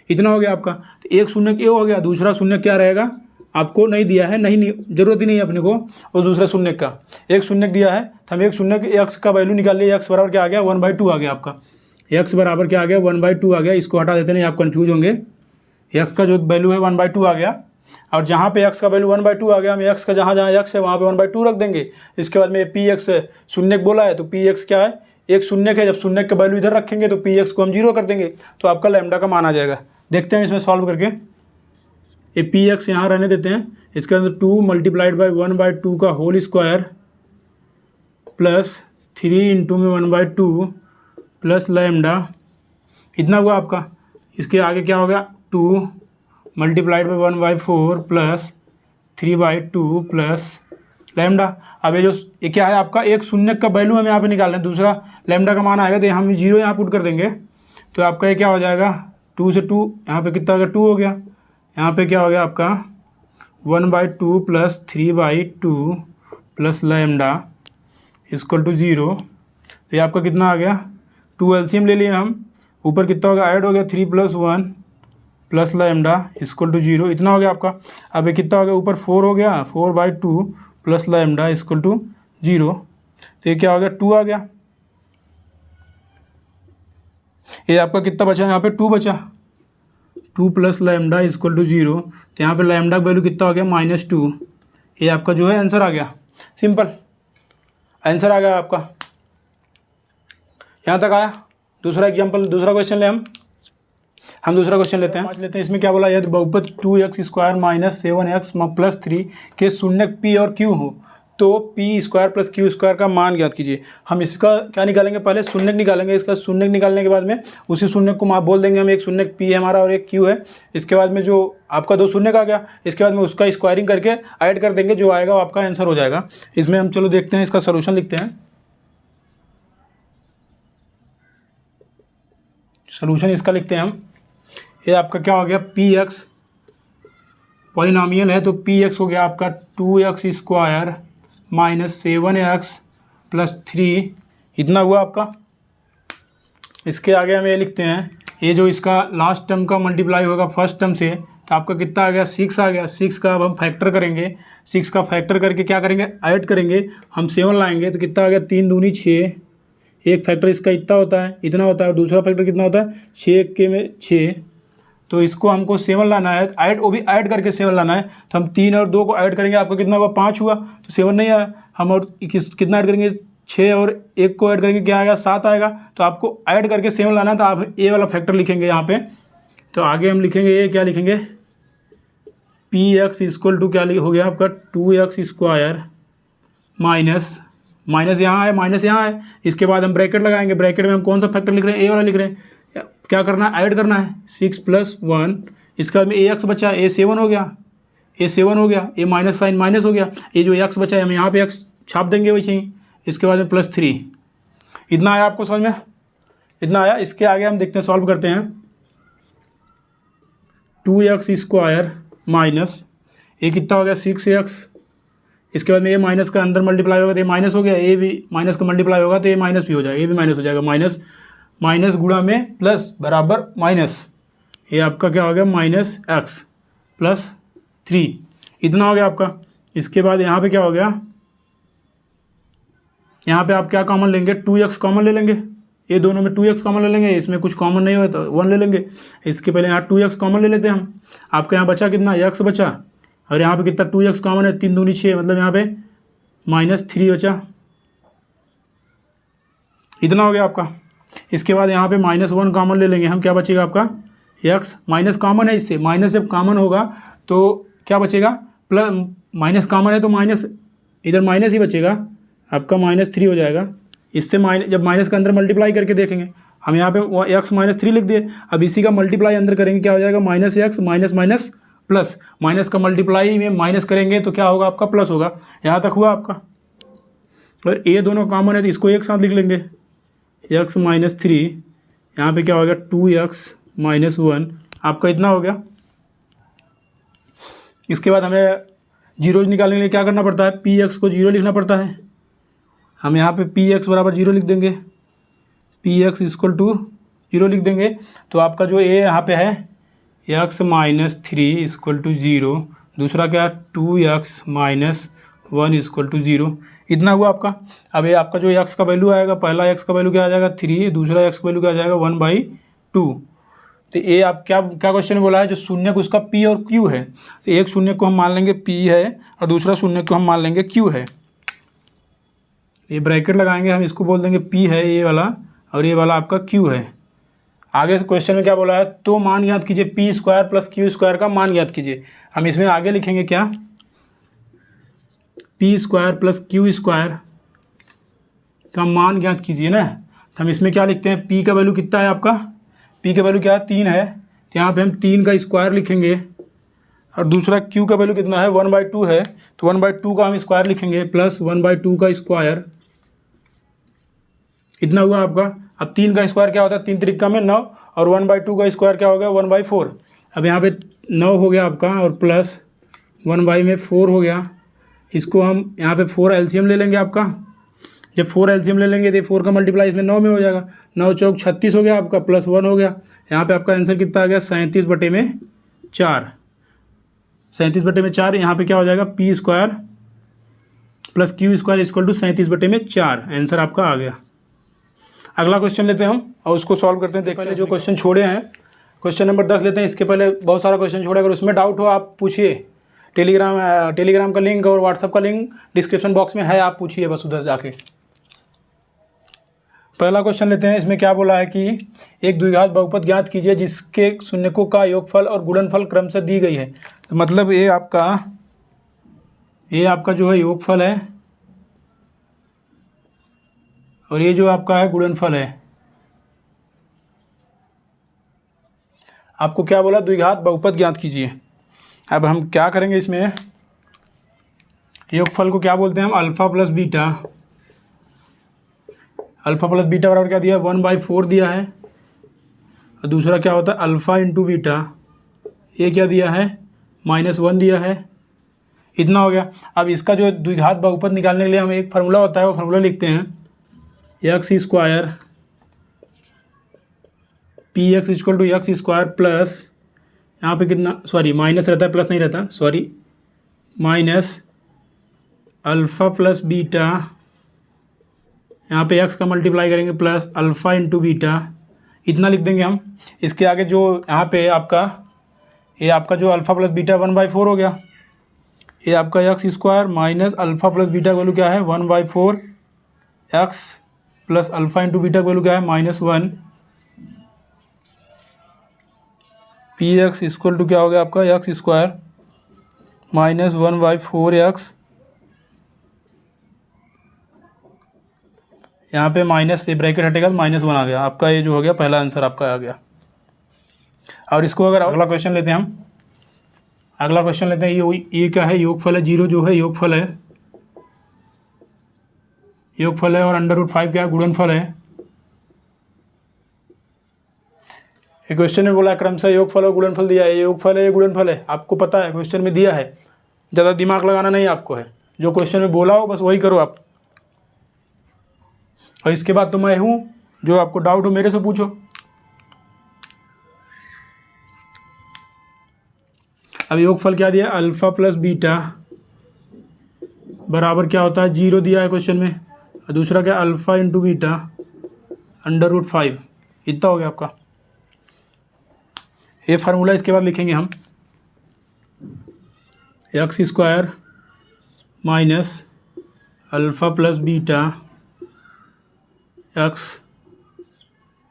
इतना हो गया आपका। तो एक शून्य ये हो गया, दूसरा शून्य क्या रहेगा, आपको नहीं दिया है, नहीं जरूरत ही नहीं है अपने को, और दूसरा शून्य का, एक शून्य दिया है, तो हम एक शून्य के x का वैल्यू निकाल लिए, x बराबर क्या आ गया 1/2 आ गया आपका, x बराबर क्या आ गया 1/2 आ गया। इसको हटा देते नहीं, आप कन्फ्यूज होंगे, x का जो वैल्यू है 1/2 आ गया, और जहाँ पे x का वैल्यू 1/2 आ गया, हम x का जहाँ x है वहाँ पे 1/2 रख देंगे। इसके बाद में px शून्य बोला है, तो px क्या है, एक शून्य है, जब शून्य का वैल्यू इधर रखेंगे तो px को हम 0 कर देंगे, तो आपका लैम्डा का मान आ जाएगा। देखते हैं इसमें सॉल्व करके, ये px यहाँ रहने देते हैं, इसके अंदर 2 × 1/2 का होल स्क्वायर प्लस 3 × 1/2 प्लस लैम्डा, इतना हुआ आपका। इसके आगे क्या होगा, 2 × 1/4 प्लस 3/2 प्लस लैम्डा। अब ये क्या है आपका, एक शून्य का वैल्यू हम यहाँ पे निकाल रहे हैं, दूसरा लैम्डा का मान आएगा, तो हम 0 यहाँ पुट कर देंगे, तो आपका ये क्या हो जाएगा 2 से 2 यहाँ पे कितना हो गया 2 हो गया, यहाँ पे क्या हो गया आपका 1/2 प्लस 3/2 प्लस लैम्डा = 0। तो ये आपका कितना आ गया, 2 एलसीएम ले लिए हम, ऊपर कितना होगा ऐड हो गया 3 + 1 प्लस लैम्डा = 0, इतना हो गया आपका। अब ये कितना हो गया, ऊपर 4 हो गया, 4/2 प्लस लैम्डा = 0, तो ये क्या हो गया 2 आ गया। ये आपका कितना बचा, यहाँ पे 2 बचा, 2 प्लस लैम्डा = 0, तो यहाँ पे लैम्डा का वैल्यू कितना हो गया -2। ये आपका जो है आंसर आ गया, सिंपल आंसर आ गया आपका। यहाँ तक आया। दूसरा एग्जाम्पल, दूसरा क्वेश्चन ले हम दूसरा क्वेश्चन लेते हैं। इसमें क्या बोला, यदि बहुपद 2x² - 7x + 3 के शून्य p और q हो तो p² + q² का मान ज्ञात कीजिए। हम इसका क्या निकालेंगे, पहले शून्य निकालेंगे, इसका शून्य निकालने के बाद में उसी शून्य को आप बोल देंगे, हम एक शून्य p है हमारा और एक q है, इसके बाद में जो आपका 2 शून्य का आ गया, इसके बाद में उसका स्क्वायरिंग करके ऐड कर देंगे, जो आएगा वो आपका आंसर हो जाएगा। इसमें हम चलो देखते हैं, इसका सोल्यूशन लिखते हैं। सोल्यूशन इसका लिखते हैं हम। ये आपका क्या हो गया, पी एक्स पॉलिनॉमियल है तो पी एक्स हो गया आपका 2x² माइनस 7x प्लस 3, इतना हुआ आपका। इसके आगे हम ये लिखते हैं, ये जो इसका लास्ट टर्म का मल्टीप्लाई होगा फर्स्ट टर्म से, तो आपका कितना आ गया, 6 आ गया। 6 का अब हम फैक्टर करेंगे, 6 का फैक्टर करके क्या करेंगे, ऐड करेंगे, हम 7 लाएंगे तो कितना आ गया, 3 दूनी 6, एक फैक्टर इसका इतना होता है, इतना होता है, और दूसरा फैक्टर कितना होता है, 6 के में 6, तो इसको हमको 7 लाना है, ऐड वो भी ऐड करके 7 लाना है, तो हम 3 और 2 को ऐड करेंगे, आपका कितना हुआ, 5 हुआ, तो 7 नहीं आया, हम और कितना ऐड करेंगे, 6 और 1 को ऐड करेंगे, क्या आएगा, 7 आएगा। तो आपको ऐड करके 7 लाना है, तो आप ए वाला फैक्टर लिखेंगे यहाँ पे। तो आगे हम लिखेंगे, ये क्या लिखेंगे, पी एक्स इक्वल टू क्या हो गया आपका 2x² माइनस, माइनस यहाँ है, माइनस यहाँ है, इसके बाद हम ब्रैकेट लगाएंगे, ब्रैकेट में हम कौन सा फैक्टर लिख रहे हैं, ए वाला लिख रहे हैं, क्या करना है, ऐड करना है, 6 + 1, इसके बाद में ए एक्स बचा, ए 7 हो गया, ए 7 हो गया, ए माइनस साइन माइनस हो गया, ये जो एक्स बचा है हम यहाँ पे एक्स छाप देंगे वैसे ही, इसके बाद में +3, इतना आया आपको समझ में, इतना आया। इसके आगे हम देखते हैं, सॉल्व करते हैं, 2x² माइनस ये कितना हो गया, 6x, इसके बाद में ये माइनस का अंदर मल्टीप्लाई होगा तो ये माइनस हो गया, ये भी माइनस का मल्टीप्लाई होगा तो ये माइनस भी हो जाएगा, ये भी माइनस हो जाएगा, माइनस माइनस गुणा में प्लस बराबर माइनस, ये आपका क्या हो गया, -x + 3, इतना हो गया आपका। इसके बाद यहाँ पे क्या हो गया, यहाँ पे आप क्या कॉमन लेंगे, 2x कॉमन ले लेंगे, ये दोनों में 2x कॉमन ले लेंगे, इसमें कुछ कॉमन नहीं हुआ तो 1 ले लेंगे। इसके पहले यहाँ 2x कॉमन ले लेते हैं हम, आपका यहाँ बचा कितना, x बचा, और यहाँ पे कितना 2x कॉमन है, 3 दूनी 6, मतलब यहाँ पे -3 बचा, इतना हो गया आपका। इसके बाद यहाँ पे -1 कॉमन ले लेंगे हम, क्या बचेगा आपका, x, माइनस कॉमन है इससे, माइनस जब कॉमन होगा तो क्या बचेगा, प्लस, माइनस कॉमन है तो माइनस, इधर माइनस ही बचेगा आपका, -3 हो जाएगा। इससे जब माइनस का अंदर मल्टीप्लाई करके देखेंगे, हम यहाँ पे x -3 लिख दिए, अब इसी का मल्टीप्लाई अंदर करेंगे, क्या हो जाएगा, -x minus minus plus, minus का मल्टीप्लाई में माइनस करेंगे तो क्या होगा आपका, प्लस होगा। यहाँ तक हुआ आपका, और ये दोनों कॉमन है तो इसको एक साथ लिख लेंगे, x -3, यहाँ पे क्या हो गया, 2x -1, आपका इतना हो गया। इसके बाद हमें जीरोज निकालने के लिए क्या करना पड़ता है, पी एक्स को 0 लिखना पड़ता है, हम यहाँ पे पी एक्स बराबर 0 लिख देंगे, पी एक्स इक्वल टू 0 लिख देंगे, तो आपका जो ए यहाँ पे है x -3 इक्वल टू 0, दूसरा क्या, 2x -1 इक्वल टू 0, इतना हुआ आपका। अब ये आपका जो x का वैल्यू आएगा, पहला x का वैल्यू क्या आ जाएगा 3, दूसरा x का वैल्यू क्या आ जाएगा 1/2। तो ये आप क्या क्वेश्चन में बोला है, जो शून्य को उसका p और q है, तो एक शून्य को हम मान लेंगे p है और दूसरा शून्य को हम मान लेंगे q है, ये ब्रैकेट लगाएंगे हम, इसको बोल देंगे p है ये वाला, और ये वाला आपका q है। आगे क्वेश्चन में क्या बोला है, तो मान ज्ञात कीजिए, p² + q² का मान ज्ञात कीजिए। हम इसमें आगे लिखेंगे क्या, p² + q² का मान ज्ञात कीजिए ना, तो हम इसमें क्या लिखते हैं, p का वैल्यू कितना है आपका, p का वैल्यू क्या है, 3 है, तो यहाँ पे हम 3 का स्क्वायर लिखेंगे, और दूसरा q का वैल्यू कितना है, 1/2 है, तो 1/2 का हम स्क्वायर लिखेंगे, प्लस 1/2 का स्क्वायर, इतना हुआ आपका। अब 3 का स्क्वायर क्या होता है, 3 त्रिका में 9, और 1/2 का स्क्वायर क्या हो गया, 1/4। अब यहाँ पे 9 हो गया आपका, और प्लस 1/4 हो गया, इसको हम यहाँ पे 4 एलसीएम ले लेंगे आपका, जब 4 एलसीएम ले लेंगे तो 4 का मल्टीप्लाई इसमें 9 में हो जाएगा, 9 चौक 36 हो गया आपका, प्लस 1 हो गया, यहाँ पे आपका आंसर कितना आ गया, 37/4, 37/4। यहाँ पे क्या हो जाएगा, p² + q² equal to 37/4, answer आपका आ गया। अगला क्वेश्चन लेते हैं हम और उसको सॉल्व करते हैं। देखते हैं जो क्वेश्चन छोड़े हैं, क्वेश्चन नंबर 10 लेते हैं। इसके पहले बहुत सारा क्वेश्चन छोड़े, अगर उसमें डाउट हो आप पूछिए, टेलीग्राम का लिंक और व्हाट्सअप का लिंक डिस्क्रिप्शन बॉक्स में है, आप पूछिए बस उधर जाके। पहला क्वेश्चन लेते हैं, इसमें क्या बोला है कि एक द्विघात बहुपद ज्ञात कीजिए जिसके शून्यकों का योगफल और गुणनफल क्रम से दी गई है। तो मतलब ये आपका जो है योगफल है, और ये जो आपका है गुणनफल है। आपको क्या बोला, द्विघात बहुपद ज्ञात कीजिए। अब हम क्या करेंगे, इसमें योगफल को क्या बोलते हैं हम, alpha plus beta. Alpha plus beta बराबर क्या दिया है, 1/4 दिया है, और दूसरा क्या होता है अल्फ़ा इंटू बीटा, ये क्या दिया है -1 दिया है। इतना हो गया। अब इसका जो द्विघात बहुपद निकालने के लिए हमें एक फार्मूला होता है, वो फार्मूला लिखते हैं x square p x equal to x square plus, यहाँ पे कितना सॉरी माइनस रहता है, प्लस नहीं रहता, sorry minus alpha plus beta, यहाँ पे एक्स का मल्टीप्लाई करेंगे प्लस अल्फ़ा इंटू बीटा, इतना लिख देंगे हम। इसके आगे जो यहाँ पे आपका ये आपका जो अल्फ़ा प्लस बीटा 1/4 हो गया। ये आपका x square minus alpha plus beta का वैल्यू क्या है 1/4 x plus alpha into beta का वैल्यू क्या है -1 पी एक्स इक्वल टू क्या हो गया आपका एक्स स्क्वायर माइनस 1/4 एक्स, यहाँ पे माइनस से ब्रैकेट हटेगा तो -1 आ गया आपका। ये जो हो गया पहला आंसर आपका आ गया। और इसको अगर अगला क्वेश्चन लेते हैं हम, अगला क्वेश्चन लेते हैं, ये क्या है योगफल है, 0 जो है योगफल है, योगफल है, और √5 क्या है गुणनफल है। ये क्वेश्चन में बोला क्रमशः योगफल और गुणनफल दिया है, ये योगफल है ये गुणनफल है, आपको पता है क्वेश्चन में दिया है, ज़्यादा दिमाग लगाना नहीं आपको है, जो क्वेश्चन में बोला हो बस वही करो आप। और इसके बाद तो मैं हूँ, जो आपको डाउट हो मेरे से पूछो। अब योगफल क्या दिया अल्फ़ा प्लस बीटा बराबर क्या होता है 0 दिया है क्वेश्चन में, और दूसरा क्या अल्फ़ा इंटू बीटा √5, इतना हो गया आपका। ये फार्मूला इसके बाद लिखेंगे हम x square minus alpha plus beta x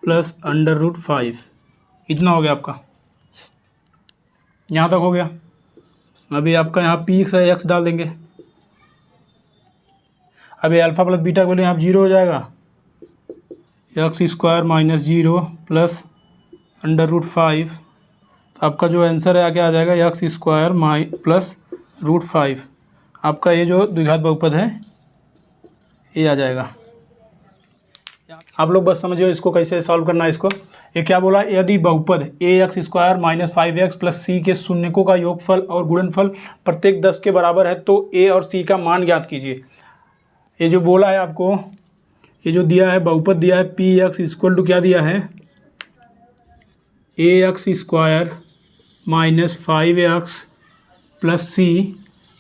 plus √5, इतना हो गया आपका। यहाँ तक हो गया। अभी आपका यहाँ पी से एक्स डाल देंगे। अभी अल्फ़ा प्लस बीटा को बोले यहाँ 0 हो जाएगा, एक्स स्क्वायर माइनस 0 प्लस √5, तो आपका जो आंसर है आगे आ जाएगा एक्स स्क्वायर प्लस √5। आपका ये जो द्विघात बहुपद है ये आ जाएगा। आप लोग बस समझिए इसको कैसे सॉल्व करना है। इसको ये क्या बोला, यदि बहुपद ax square minus 5x plus c के शून्यकों का योगफल और गुणनफल प्रत्येक 10 के बराबर है तो a और c का मान ज्ञात कीजिए। ये जो बोला है आपको, ये जो दिया है बहुपद दिया है px इक्वल टू क्या दिया है ax square minus 5x plus c,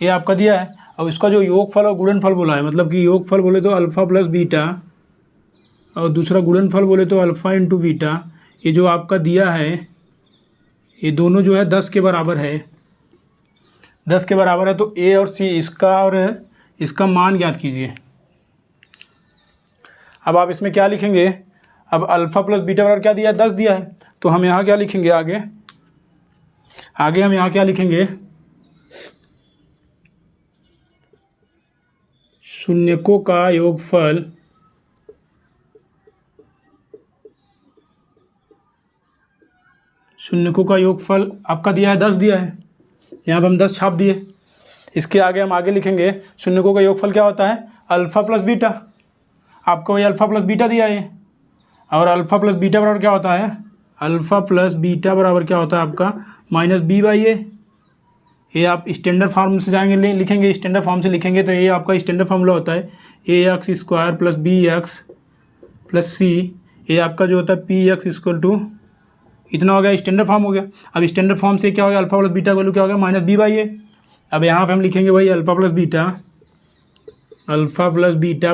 ये आपका दिया है। और इसका जो योगफल और गुणनफल बोला है, मतलब कि योगफल बोले तो अल्फ़ा प्लस बीटा और दूसरा गुणनफल बोले तो अल्फ़ा इंटू बीटा, ये जो आपका दिया है ये दोनों जो है 10 के बराबर है, 10 के बराबर है तो a और c इसका और इसका मान ज्ञात कीजिए। अब आप इसमें क्या लिखेंगे, अब अल्फ़ा प्लस बीटा बराबर क्या दिया है 10 दिया है, तो हम यहाँ क्या लिखेंगे आगे हम यहाँ क्या लिखेंगे शून्यकों का योगफल शून्यकों का योगफल आपका दिया है 10 दिया है, यहाँ पर हम 10 छाप दिए। इसके आगे हम आगे लिखेंगे शून्यकों का योगफल क्या होता है अल्फ़ा प्लस बीटा, आपको वही अल्फ़ा प्लस बीटा दिया है, और अल्फ़ा प्लस बीटा बराबर क्या होता है अल्फ़ा प्लस बीटा बराबर क्या होता है आपका -b/a। ये आप स्टैंडर्ड फॉर्म से जाएंगे लिखेंगे, स्टैंडर्ड फॉर्म से लिखेंगे तो ये आपका स्टैंडर्ड फार्मूला होता है ax square plus bx plus c, ये आपका जो होता है px इक्वल टू इतना हो गया, स्टैंडर्ड फॉर्म हो गया। अब स्टैंडर्ड फॉर्म से क्या हो गया अल्फ़ा प्लस बीटा का वैल्यू क्या हो गया -b/a। अब यहाँ पे हम लिखेंगे वही अल्फ़ा प्लस बीटा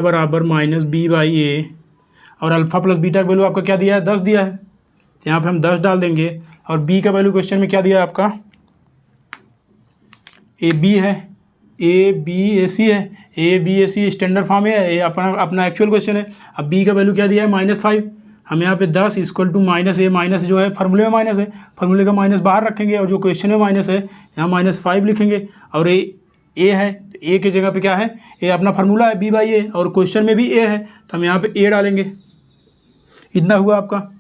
बराबर -b/a, और अल्फ़ा प्लस बीटा का वैल्यू आपका क्या दिया है 10 दिया है, यहाँ पे हम 10 डाल देंगे। और b का वैल्यू क्वेश्चन में क्या दिया है आपका ab है, abc है, abc स्टैंडर्ड फॉर्म है, ये अपना एक्चुअल क्वेश्चन है। अब b का वैल्यू क्या दिया है -5, हम यहाँ पे 10 इक्वल टू -a, माइनस जो है फार्मूले में माइनस है, फार्मूले का माइनस बाहर रखेंगे और जो क्वेश्चन में माइनस है यहाँ -5 लिखेंगे। और ए है, ए की जगह पे क्या है ये अपना फार्मूला है b/a, और क्वेश्चन में भी a है तो हम यहाँ पे a डालेंगे। इतना हुआ आपका,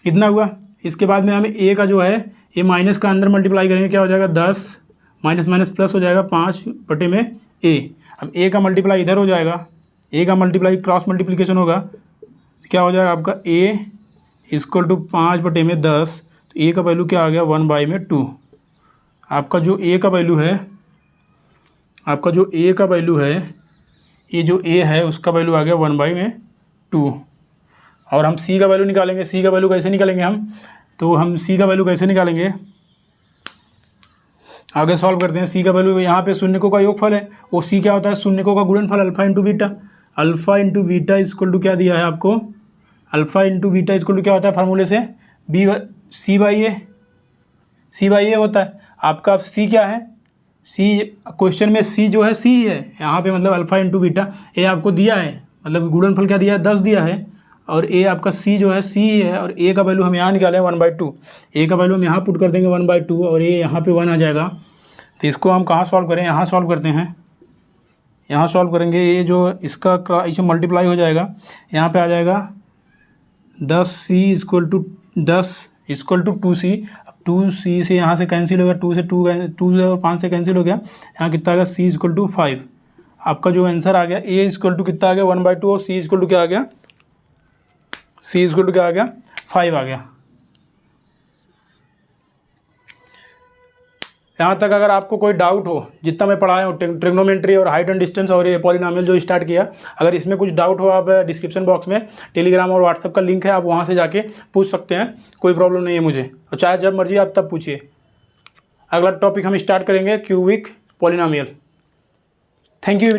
इतना हुआ। इसके बाद में हमें a का जो है ये माइनस का अंदर मल्टीप्लाई करेंगे, क्या हो जाएगा 10 माइनस माइनस प्लस हो जाएगा 5/a। अब a का मल्टीप्लाई इधर हो जाएगा, a का मल्टीप्लाई क्रॉस मल्टीप्लिकेशन होगा, क्या हो जाएगा आपका a इक्वल टू 5/10, तो ए का वैल्यू क्या आ गया 1/2। आपका जो ए का वैल्यू है, ये जो ए है उसका वैल्यू आ गया 1/2। और हम सी का वैल्यू निकालेंगे। सी का वैल्यू कैसे निकालेंगे हम, तो हम सी का वैल्यू कैसे निकालेंगे, आगे सॉल्व करते हैं। सी का वैल्यू यहाँ पे शून्यकों का योगफल है, वो सी क्या होता है, शून्यकों का गुणनफल alpha into beta. Alpha into beta equal to क्या दिया है आपको, alpha into beta equal to क्या होता है फार्मूले से, सी बाई ए होता है आपका। सी क्या है, सी क्वेश्चन में सी जो है सी है यहाँ पे, मतलब अल्फा इंटू बीटा। ए आपको दिया है, मतलब गुणनफल क्या दिया है 10 दिया है, और ए आपका सी जो है सी है, और ए का वैल्यू हम यहाँ निकालें 1/2। ए का वैल्यू हम यहाँ पुट कर देंगे 1/2, और ए यहाँ पे 1 आ जाएगा। तो इसको हम कहाँ सॉल्व करें, यहाँ सॉल्व करते हैं। यहाँ सॉल्व करेंगे, ये जो इसका इसे मल्टीप्लाई हो जाएगा, यहाँ पे आ जाएगा 10c equal to 10 equal to 2c। अब 2c से यहाँ से कैंसिल हो गया, 2 से 2 और 5 से कैंसिल हो गया, यहाँ कितना आ गया c इक्वल टू 5। आपका जो आंसर आ गया a इक्वल टू कितना आ गया 1/2, और c इक्वल टू क्या आ गया, c इक्वल टू क्या आ गया 5 आ गया। यहाँ तक अगर आपको कोई डाउट हो, जितना मैं पढ़ाया हूँ ट्रिग्नोमेट्री और हाइट एंड डिस्टेंस और ये पॉलिनॉमियल जो स्टार्ट किया, अगर इसमें कुछ डाउट हो आप डिस्क्रिप्शन बॉक्स में टेलीग्राम और व्हाट्सएप का लिंक है, आप वहाँ से जाके पूछ सकते हैं, कोई प्रॉब्लम नहीं है मुझे, और चाहे जब मर्जी आप तब पूछिए। अगला टॉपिक हम स्टार्ट करेंगे क्यूबिक पॉलिनॉमियल। Thank you.